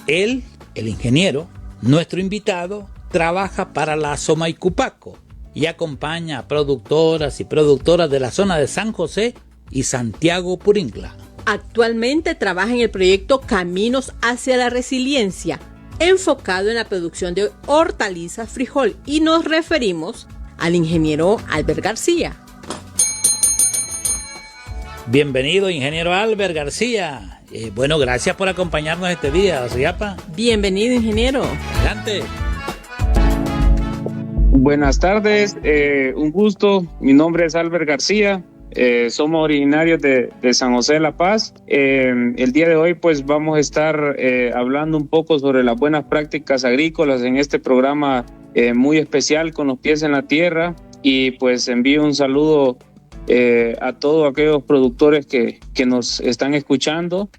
Él, el ingeniero, nuestro invitado, trabaja para la Somaycupaco y acompaña a productoras y productoras de la zona de San José y Santiago Puringla. Actualmente trabaja en el proyecto Caminos hacia la Resiliencia, enfocado en la producción de hortalizas, frijol, y nos referimos al ingeniero Albert García. Bienvenido, ingeniero Albert García. Bueno, gracias por acompañarnos este día, Suyapa. Bienvenido, ingeniero. Adelante. Buenas tardes, un gusto. Mi nombre es Albert García. Somos originarios de San José de La Paz. El día de hoy pues vamos a estar hablando un poco sobre las buenas prácticas agrícolas en este programa muy especial Con los pies en la tierra, y pues envío un saludo a todos aquellos productores que nos están escuchando.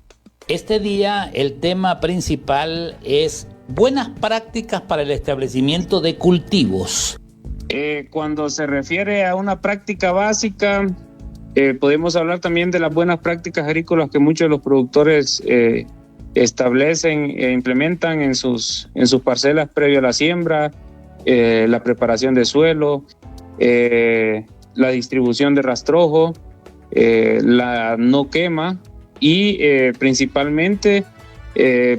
Este día el tema principal es buenas prácticas para el establecimiento de cultivos. Cuando se refiere a una práctica básica, podemos hablar también de las buenas prácticas agrícolas que muchos de los productores establecen e implementan en sus parcelas previo a la siembra, la preparación de suelo, la distribución de rastrojo, la no quema y principalmente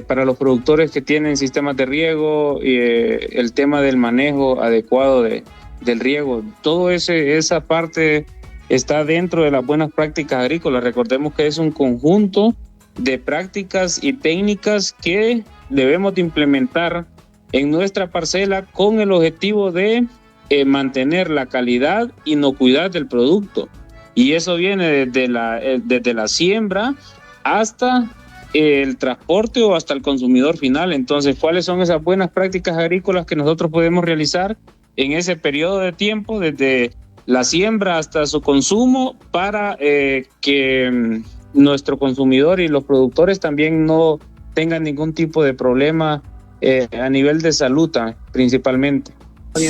para los productores que tienen sistemas de riego, el tema del manejo adecuado del riego. Todo esa parte está dentro de las buenas prácticas agrícolas. Recordemos que es un conjunto de prácticas y técnicas que debemos de implementar en nuestra parcela con el objetivo de mantener la calidad e inocuidad del producto. Y eso viene desde la siembra hasta el transporte o hasta el consumidor final. Entonces, ¿cuáles son esas buenas prácticas agrícolas que nosotros podemos realizar en ese periodo de tiempo, desde la siembra hasta su consumo, para que nuestro consumidor y los productores también no tengan ningún tipo de problema a nivel de salud principalmente?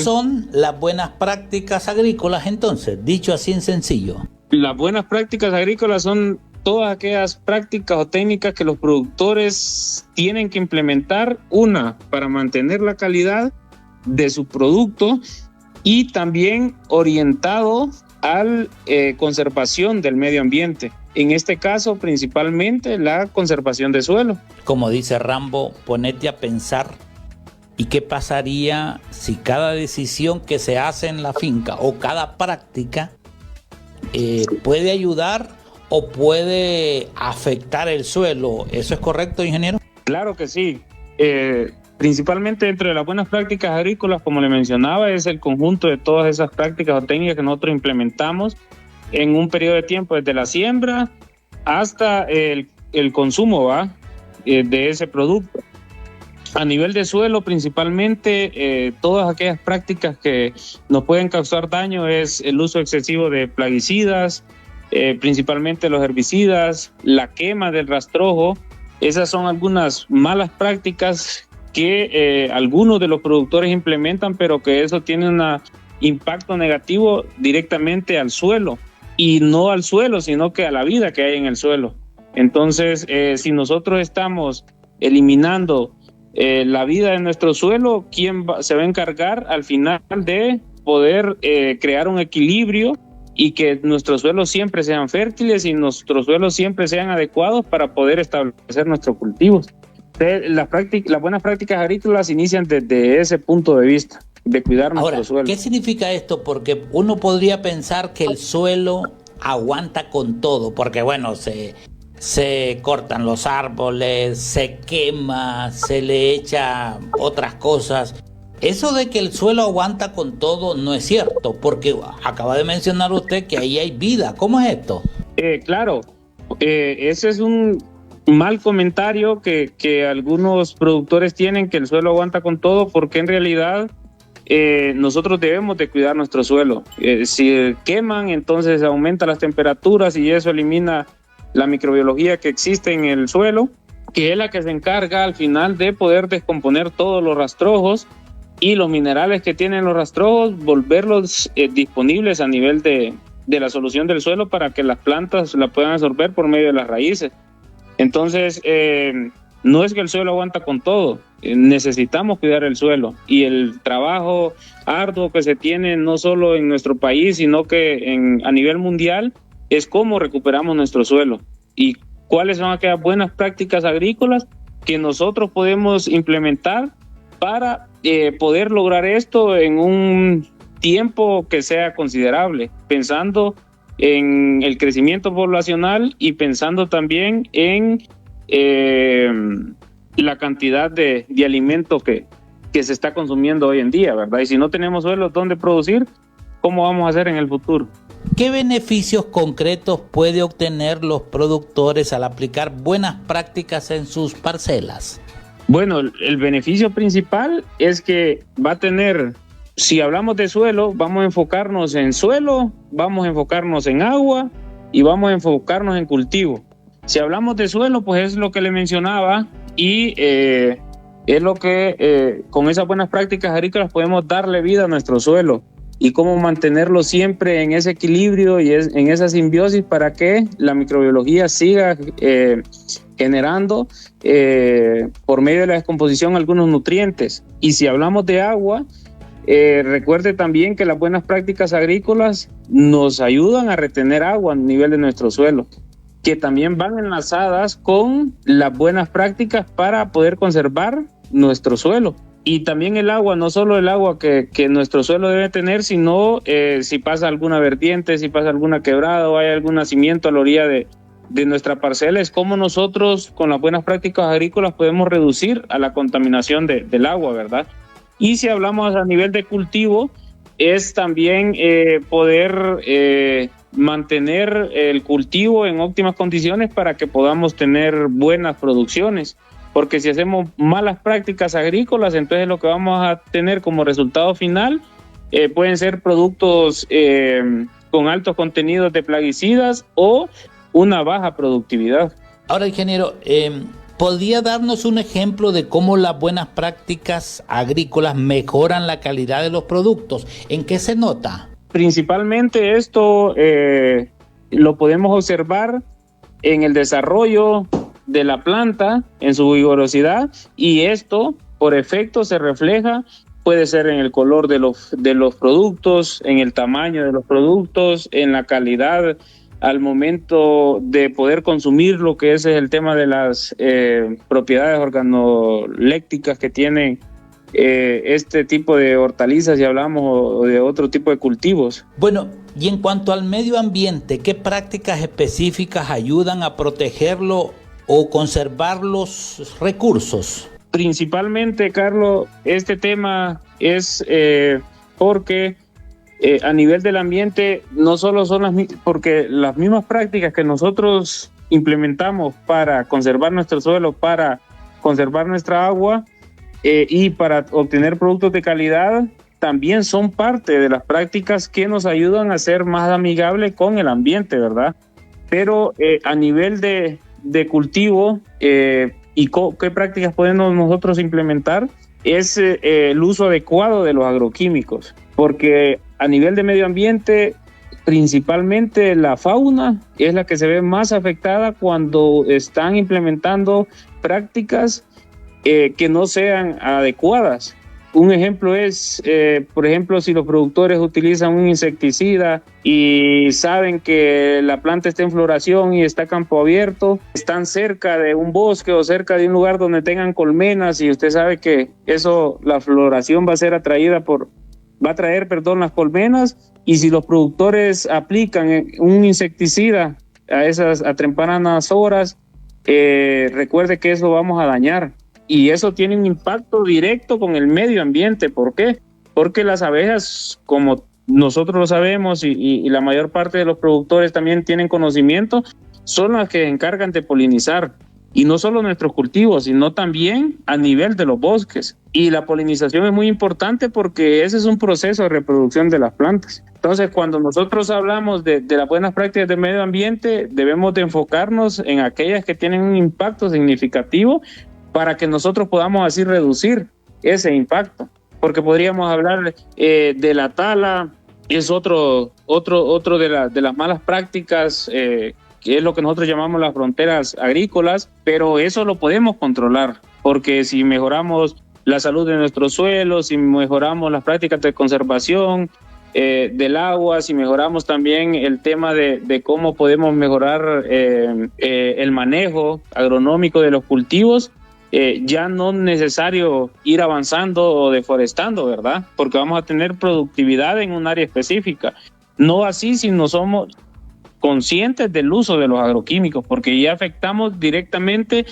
Son las buenas prácticas agrícolas, entonces, dicho así en sencillo. Las buenas prácticas agrícolas son todas aquellas prácticas o técnicas que los productores tienen que implementar, una, para mantener la calidad de su producto, y también orientado a la conservación del medio ambiente. en este caso principalmente la conservación de suelo. Como dice Rambo, ponete a pensar, ¿y qué pasaría si cada decisión que se hace en la finca o cada práctica puede ayudar o puede afectar el suelo? ¿Eso es correcto, ingeniero? Claro que sí. Principalmente dentro de las buenas prácticas agrícolas, como le mencionaba, es el conjunto de todas esas prácticas o técnicas que nosotros implementamos en un periodo de tiempo, desde la siembra hasta el consumo de ese producto. A nivel de suelo, principalmente, todas aquellas prácticas que nos pueden causar daño es el uso excesivo de plaguicidas, principalmente los herbicidas, la quema del rastrojo. Esas son algunas malas prácticas que algunos de los productores implementan, pero que eso tiene un impacto negativo directamente al suelo, y no al suelo, sino que a la vida que hay en el suelo. Entonces, si nosotros estamos eliminando la vida de nuestro suelo, ¿quién se va a encargar al final de poder crear un equilibrio y que nuestros suelos siempre sean fértiles y nuestros suelos siempre sean adecuados para poder establecer nuestros cultivos? Las buenas prácticas agrícolas inician desde ese punto de vista, de cuidar nuestro suelo. ¿Qué significa esto? Porque uno podría pensar que el suelo aguanta con todo, porque bueno, se cortan los árboles, se quema, se le echa otras cosas. Eso de que el suelo aguanta con todo no es cierto, porque acaba de mencionar usted que ahí hay vida. ¿Cómo es esto? Claro, ese es un mal comentario que algunos productores tienen, que el suelo aguanta con todo, porque en realidad nosotros debemos de cuidar nuestro suelo. Si queman, entonces aumenta las temperaturas y eso elimina la microbiología que existe en el suelo, que es la que se encarga al final de poder descomponer todos los rastrojos y los minerales que tienen los rastrojos, volverlos disponibles a nivel de la solución del suelo para que las plantas la puedan absorber por medio de las raíces. Entonces, no es que el suelo aguanta con todo, necesitamos cuidar el suelo, y el trabajo arduo que se tiene no solo en nuestro país, sino que a nivel mundial, es cómo recuperamos nuestro suelo y cuáles son aquellas buenas prácticas agrícolas que nosotros podemos implementar para poder lograr esto en un tiempo que sea considerable, pensando en el crecimiento poblacional y pensando también en la cantidad de alimento que se está consumiendo hoy en día, ¿verdad? Y si no tenemos suelo donde producir, ¿cómo vamos a hacer en el futuro? ¿Qué beneficios concretos puede obtener los productores al aplicar buenas prácticas en sus parcelas? Bueno, el beneficio principal es que va a tener, si hablamos de suelo, vamos a enfocarnos en suelo, vamos a enfocarnos en agua y vamos a enfocarnos en cultivo. Si hablamos de suelo, pues es lo que le mencionaba, y es lo que con esas buenas prácticas agrícolas podemos darle vida a nuestro suelo y cómo mantenerlo siempre en ese equilibrio y en esa simbiosis para que la microbiología siga generando por medio de la descomposición algunos nutrientes. Y si hablamos de agua, recuerde también que las buenas prácticas agrícolas nos ayudan a retener agua a nivel de nuestro suelo, que también van enlazadas con las buenas prácticas para poder conservar nuestro suelo. Y también el agua, no solo el agua que nuestro suelo debe tener, sino si pasa alguna vertiente, si pasa alguna quebrada o hay algún nacimiento a la orilla de nuestra parcela, es como nosotros con las buenas prácticas agrícolas podemos reducir a la contaminación del agua, ¿verdad? Y si hablamos a nivel de cultivo, es también poder mantener el cultivo en óptimas condiciones para que podamos tener buenas producciones. Porque si hacemos malas prácticas agrícolas, entonces lo que vamos a tener como resultado final pueden ser productos con altos contenidos de plaguicidas o una baja productividad. Ahora, ingeniero, ¿podría darnos un ejemplo de cómo las buenas prácticas agrícolas mejoran la calidad de los productos? ¿En qué se nota? Principalmente esto lo podemos observar en el desarrollo de la planta, en su vigorosidad, y esto por efecto se refleja, puede ser en el color de los productos, en el tamaño de los productos, en la calidad al momento de poder consumir lo que es el tema de las propiedades organolépticas que tienen este tipo de hortalizas, si hablamos, o de otro tipo de cultivos. Bueno, y en cuanto al medio ambiente, ¿qué prácticas específicas ayudan a protegerlo o conservar los recursos? Principalmente, Carlos, este tema es porque a nivel del ambiente no solo son porque las mismas prácticas que nosotros implementamos para conservar nuestro suelo, para conservar nuestra agua y para obtener productos de calidad, también son parte de las prácticas que nos ayudan a ser más amigables con el ambiente, ¿verdad? Pero a nivel de cultivo y qué prácticas podemos nosotros implementar es el uso adecuado de los agroquímicos, porque a nivel de medio ambiente, principalmente la fauna es la que se ve más afectada cuando están implementando prácticas que no sean adecuadas. Un ejemplo es, por ejemplo, si los productores utilizan un insecticida y saben que la planta está en floración y está a campo abierto, están cerca de un bosque o cerca de un lugar donde tengan colmenas, y usted sabe que la floración va a ser atraída va a traer las colmenas, y si los productores aplican un insecticida a tempranas horas, recuerde que eso vamos a dañar. Y eso tiene un impacto directo con el medio ambiente. ¿Por qué? Porque las abejas, como nosotros lo sabemos y la mayor parte de los productores también tienen conocimiento, son las que se encargan de polinizar. Y no solo nuestros cultivos, sino también a nivel de los bosques. Y la polinización es muy importante porque ese es un proceso de reproducción de las plantas. Entonces, cuando nosotros hablamos de las buenas prácticas del medio ambiente, debemos de enfocarnos en aquellas que tienen un impacto significativo para que nosotros podamos así reducir ese impacto. Porque podríamos hablar de la tala, es otro de las malas prácticas, que es lo que nosotros llamamos las fronteras agrícolas, pero eso lo podemos controlar, porque si mejoramos la salud de nuestros suelos, si mejoramos las prácticas de conservación del agua, si mejoramos también el tema de cómo podemos mejorar el manejo agronómico de los cultivos, ya no es necesario ir avanzando o deforestando, ¿verdad? Porque vamos a tener productividad en un área específica. No así si no somos conscientes del uso de los agroquímicos, porque ya afectamos directamente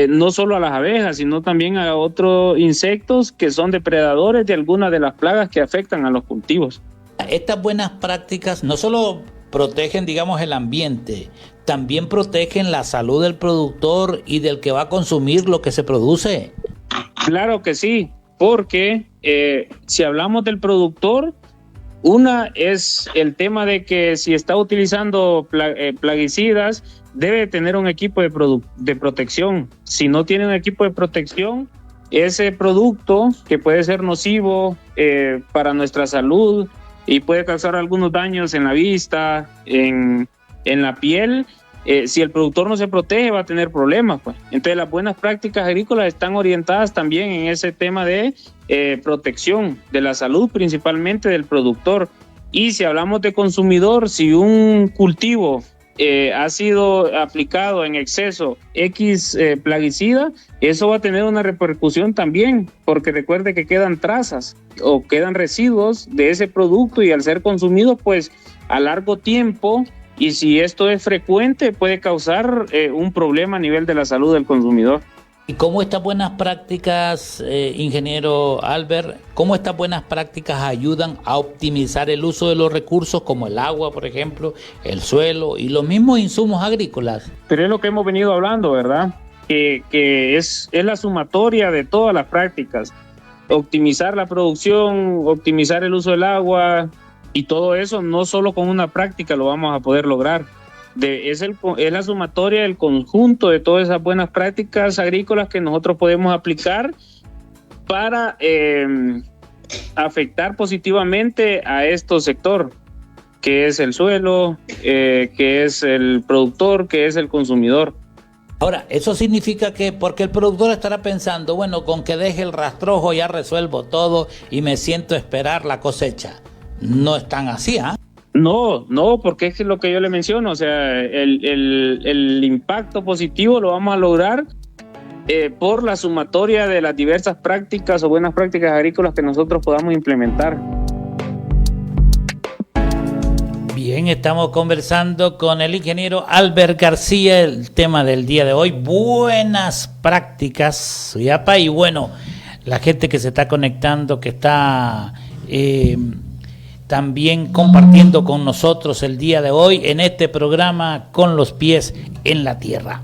no solo a las abejas, sino también a otros insectos que son depredadores de algunas de las plagas que afectan a los cultivos. Estas buenas prácticas no solo protegen, digamos, el ambiente, también protegen la salud del productor y del que va a consumir lo que se produce. Claro que sí, porque si hablamos del productor, una es el tema de que si está utilizando plaguicidas, debe tener un equipo de protección. Si no tiene un equipo de protección, ese producto que puede ser nocivo para nuestra salud y puede causar algunos daños en la vista, en la piel, si el productor no se protege va a tener problemas, pues. Entonces las buenas prácticas agrícolas están orientadas también en ese tema de protección de la salud, principalmente del productor. Y si hablamos de consumidor, si un cultivo ha sido aplicado en exceso X plaguicida, eso va a tener una repercusión también, porque recuerde que quedan trazas o quedan residuos de ese producto, y al ser consumido pues a largo tiempo, y si esto es frecuente, puede causar un problema a nivel de la salud del consumidor. ¿Y cómo estas buenas prácticas, ingeniero Albert, cómo estas buenas prácticas ayudan a optimizar el uso de los recursos como el agua, por ejemplo, el suelo y los mismos insumos agrícolas? Pero es lo que hemos venido hablando, ¿verdad? Que es la sumatoria de todas las prácticas. Optimizar la producción, optimizar el uso del agua, y todo eso no solo con una práctica lo vamos a poder lograr. Es la sumatoria del conjunto de todas esas buenas prácticas agrícolas que nosotros podemos aplicar para afectar positivamente a este sector, que es el suelo, que es el productor, que es el consumidor. Ahora, eso significa que, porque el productor estará pensando, bueno, con que deje el rastrojo ya resuelvo todo y me siento a esperar la cosecha. No es tan así, ¿ah? No, porque es lo que yo le menciono, o sea, el impacto positivo lo vamos a lograr por la sumatoria de las diversas prácticas o buenas prácticas agrícolas que nosotros podamos implementar. Bien, estamos conversando con el ingeniero Albert García, el tema del día de hoy, buenas prácticas, Suyapa, y bueno, la gente que se está conectando, que está también compartiendo con nosotros el día de hoy en este programa Con los Pies en la Tierra.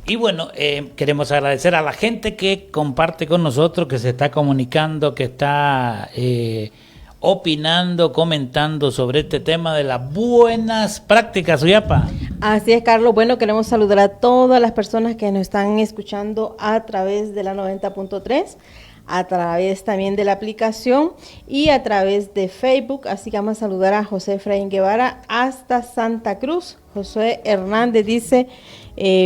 Y bueno, queremos agradecer a la gente que comparte con nosotros, que se está comunicando, que está opinando, comentando sobre este tema de las buenas prácticas, Suyapa. Así es, Carlos. Bueno, queremos saludar a todas las personas que nos están escuchando a través de la 90.3, a través también de la aplicación y a través de Facebook. Así que vamos a saludar a José Efraín Guevara hasta Santa Cruz. José Hernández dice,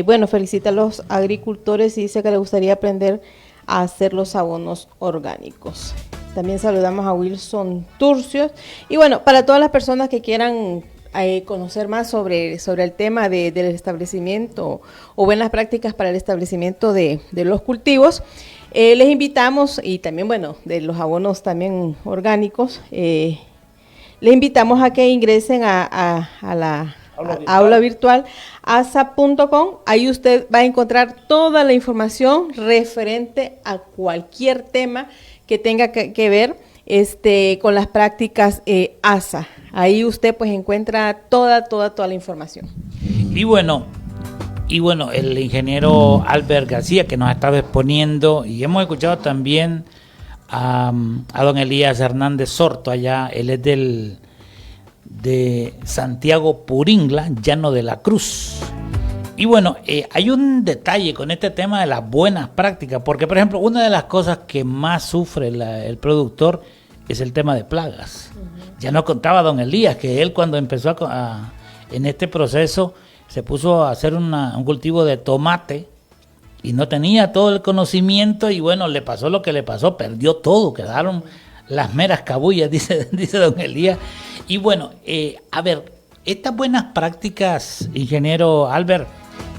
bueno, felicita a los agricultores y dice que le gustaría aprender a hacer los abonos orgánicos. También saludamos a Wilson Turcios. Y bueno, para todas las personas que quieran conocer más sobre el tema del establecimiento o buenas prácticas para el establecimiento de los cultivos, les invitamos, y también, bueno, de los abonos también orgánicos, les invitamos a que ingresen a la aula virtual asa.com. Ahí usted va a encontrar toda la información referente a cualquier tema que tenga que ver con las prácticas ASA. Ahí usted pues encuentra toda la información. Y bueno, el ingeniero Albert García, que nos ha estado exponiendo, y hemos escuchado también a don Elías Hernández Sorto allá. Él es de Santiago Puringla, Llano de la Cruz. Y bueno, hay un detalle con este tema de las buenas prácticas, porque por ejemplo, una de las cosas que más sufre el productor es el tema de plagas. Ya nos contaba don Elías que él, cuando empezó en este proceso, se puso a hacer un cultivo de tomate y no tenía todo el conocimiento, y bueno, le pasó lo que le pasó, perdió todo, quedaron las meras cabullas, dice don Elías. Y bueno, a ver, estas buenas prácticas, ingeniero Albert,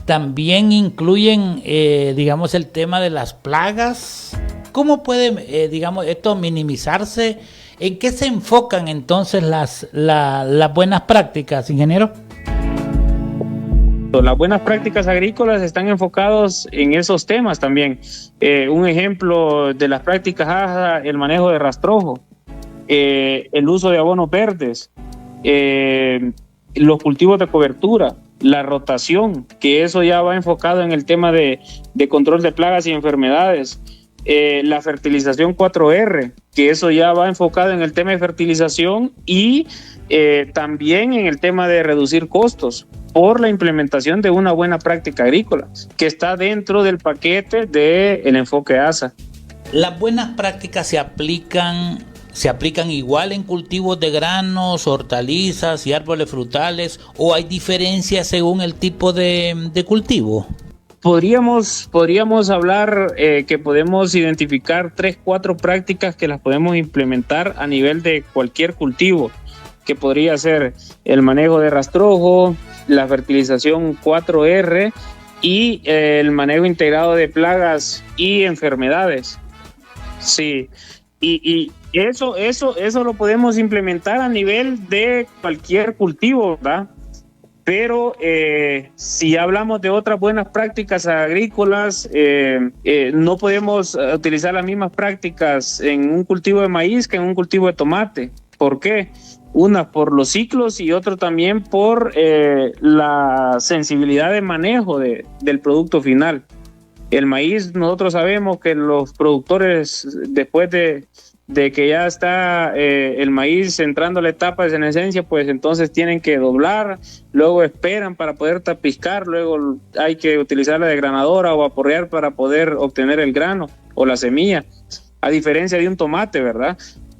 también incluyen, digamos, el tema de las plagas. ¿Cómo puede, digamos, esto minimizarse? ¿En qué se enfocan entonces las buenas prácticas, ingeniero? Las buenas prácticas agrícolas están enfocados en esos temas también. Un ejemplo de las prácticas ASA, el manejo de rastrojo, el uso de abonos verdes, los cultivos de cobertura, la rotación, que eso ya va enfocado en el tema de control de plagas y enfermedades, la fertilización 4R, que eso ya va enfocado en el tema de fertilización y también en el tema de reducir costos por la implementación de una buena práctica agrícola, que está dentro del paquete del enfoque ASA. ¿Las buenas prácticas se aplican igual en cultivos de granos, hortalizas y árboles frutales, o hay diferencias según el tipo de cultivo? Podríamos hablar que podemos identificar 3-4 prácticas que las podemos implementar a nivel de cualquier cultivo, que podría ser el manejo de rastrojo, la fertilización 4R y el manejo integrado de plagas y enfermedades. Sí, y eso lo podemos implementar a nivel de cualquier cultivo, ¿verdad? Pero si hablamos de otras buenas prácticas agrícolas, no podemos utilizar las mismas prácticas en un cultivo de maíz que en un cultivo de tomate. ¿Por qué? Una por los ciclos y otro también por la sensibilidad de manejo del producto final. El maíz, nosotros sabemos que los productores, después de que ya está el maíz entrando a la etapa de senescencia, pues entonces tienen que doblar, luego esperan para poder tapiscar, luego hay que utilizar la desgranadora o vaporrear para poder obtener el grano o la semilla, a diferencia de un tomate, ¿verdad?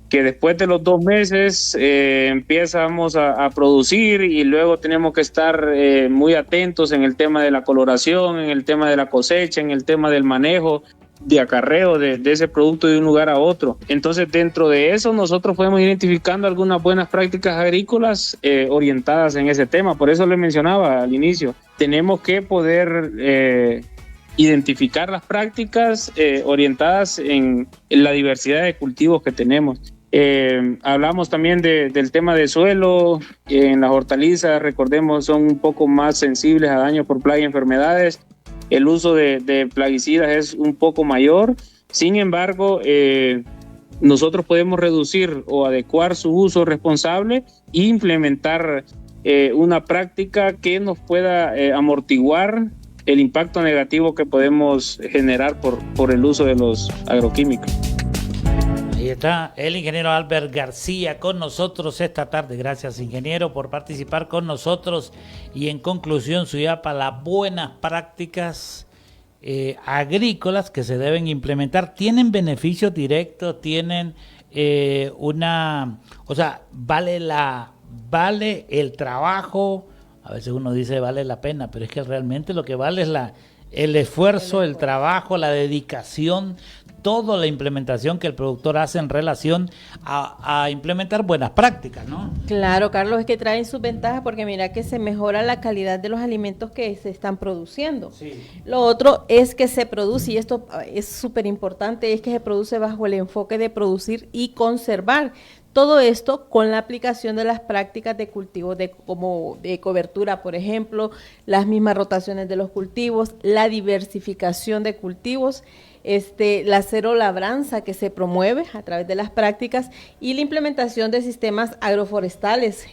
que después de los 2 meses empezamos a producir y luego tenemos que estar muy atentos en el tema de la coloración, en el tema de la cosecha, en el tema del manejo de acarreo de ese producto de un lugar a otro. Entonces, dentro de eso nosotros podemos ir identificando algunas buenas prácticas agrícolas orientadas en ese tema. Por eso le mencionaba al inicio, tenemos que poder identificar las prácticas orientadas en la diversidad de cultivos que tenemos. Hablamos también del tema de suelo. En las hortalizas, recordemos, son un poco más sensibles a daños por plagas y enfermedades. El uso de plaguicidas es un poco mayor. Sin embargo, nosotros podemos reducir o adecuar su uso responsable e implementar una práctica que nos pueda amortiguar el impacto negativo que podemos generar por el uso de los agroquímicos. Ahí está el ingeniero Albert García con nosotros esta tarde. Gracias, ingeniero, por participar con nosotros. Y en conclusión, Suyapa, las buenas prácticas agrícolas que se deben implementar tienen beneficios directos, tienen o sea, vale el trabajo. A veces uno dice vale la pena, pero es que realmente lo que vale es el esfuerzo, el trabajo, la dedicación, toda la implementación que el productor hace en relación a implementar buenas prácticas, ¿no? Claro, Carlos, es que traen sus ventajas porque mira que se mejora la calidad de los alimentos que se están produciendo. Sí. Lo otro es que se produce, y esto es súper importante, es que se produce bajo el enfoque de producir y conservar. Todo esto con la aplicación de las prácticas de cultivo como de cobertura, por ejemplo, las mismas rotaciones de los cultivos, la diversificación de cultivos, la cero labranza que se promueve a través de las prácticas y la implementación de sistemas agroforestales.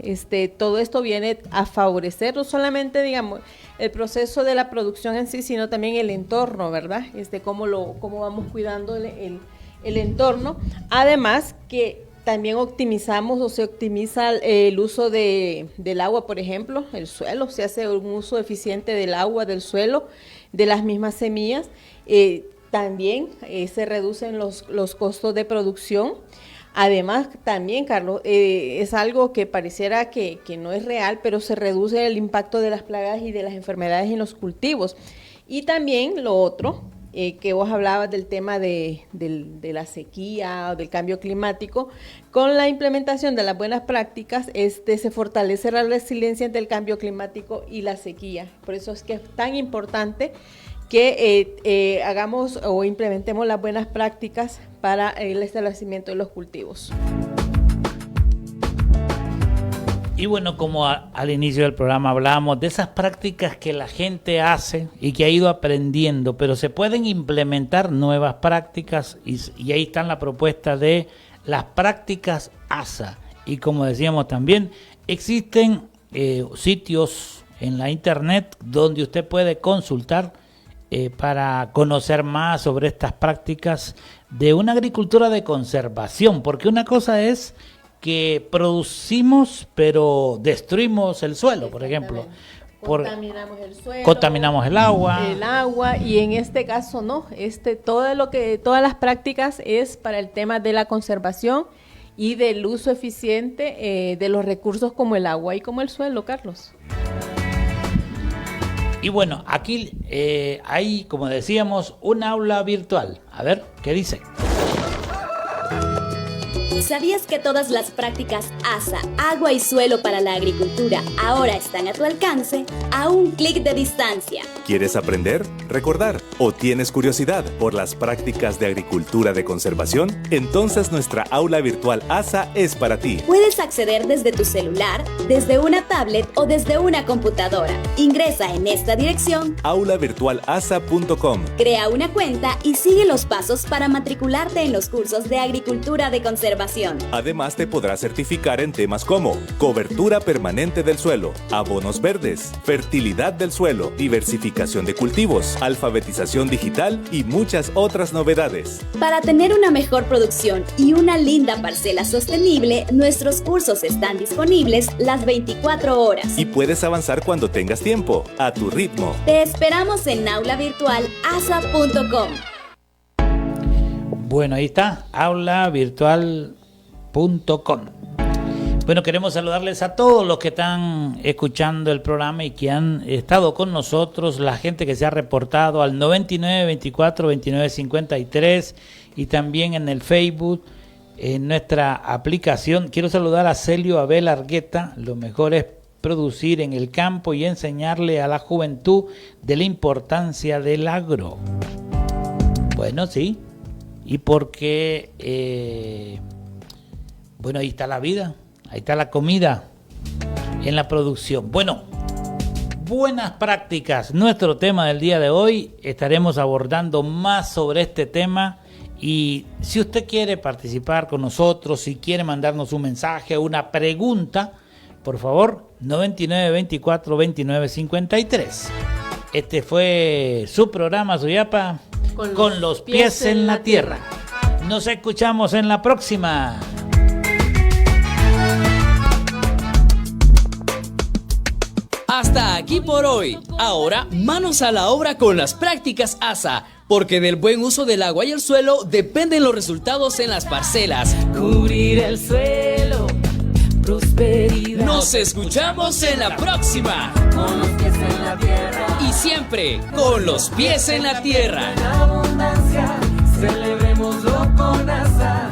Todo esto viene a favorecer no solamente, digamos, el proceso de la producción en sí, sino también el entorno, ¿verdad? Cómo vamos cuidando el entorno. Además que también optimizamos o se optimiza el uso del agua, por ejemplo, el suelo, se hace un uso eficiente del agua, del suelo, de las mismas semillas. También se reducen los costos de producción. Además, también, Carlos, es algo que pareciera que no es real, pero se reduce el impacto de las plagas y de las enfermedades en los cultivos. Y también lo otro, que vos hablabas del tema de la sequía o del cambio climático, con la implementación de las buenas prácticas se fortalece la resiliencia ante el cambio climático y la sequía. Por eso es que es tan importante que hagamos o implementemos las buenas prácticas para el establecimiento de los cultivos. Y bueno, como al inicio del programa hablábamos de esas prácticas que la gente hace y que ha ido aprendiendo, pero se pueden implementar nuevas prácticas y ahí está la propuesta de las prácticas ASA. Y como decíamos también, existen sitios en la internet donde usted puede consultar para conocer más sobre estas prácticas de una agricultura de conservación, porque una cosa es que producimos pero destruimos el suelo, por ejemplo. Contaminamos el suelo, contaminamos el agua. Y en este caso no, todas las prácticas es para el tema de la conservación y del uso eficiente de los recursos como el agua y como el suelo, Carlos. Y bueno, aquí hay, como decíamos, un aula virtual. A ver, ¿qué dice? ¿Sabías que todas las prácticas ASA, agua y suelo para la agricultura, ahora están a tu alcance a un clic de distancia? ¿Quieres aprender, recordar o tienes curiosidad por las prácticas de agricultura de conservación? Entonces nuestra aula virtual ASA es para ti. Puedes acceder desde tu celular, desde una tablet o desde una computadora. Ingresa en esta dirección: aulavirtualasa.com. Crea una cuenta y sigue los pasos para matricularte en los cursos de agricultura de conservación. Además, te podrás certificar en temas como cobertura permanente del suelo, abonos verdes, fertilidad del suelo, diversificación de cultivos, alfabetización digital y muchas otras novedades. Para tener una mejor producción y una linda parcela sostenible, nuestros cursos están disponibles las 24 horas. Y puedes avanzar cuando tengas tiempo, a tu ritmo. Te esperamos en aulavirtualasa.com. Bueno, ahí está, aula virtual Bueno, queremos saludarles a todos los que están escuchando el programa y que han estado con nosotros, la gente que se ha reportado al 99 24 29 53 y también en el Facebook, en nuestra aplicación. Quiero saludar a Celio Abel Argueta. Lo mejor es producir en el campo y enseñarle a la juventud de la importancia del agro. Bueno, sí, y porque, bueno, ahí está la vida. Ahí está la comida en la producción. Bueno, buenas prácticas. Nuestro tema del día de hoy. Estaremos abordando más sobre este tema. Y si usted quiere participar con nosotros, si quiere mandarnos un mensaje, una pregunta, por favor, 99 24 29 53. Este fue su programa, Suyapa, con los pies en la tierra. Nos escuchamos en la próxima. Hasta aquí por hoy. Ahora, manos a la obra con las prácticas ASA, porque del buen uso del agua y el suelo dependen los resultados en las parcelas. Cubrir el suelo, prosperidad. Nos escuchamos en la próxima. Con los pies en la tierra. Y siempre con los pies en la tierra. En abundancia, celebrémoslo con ASA.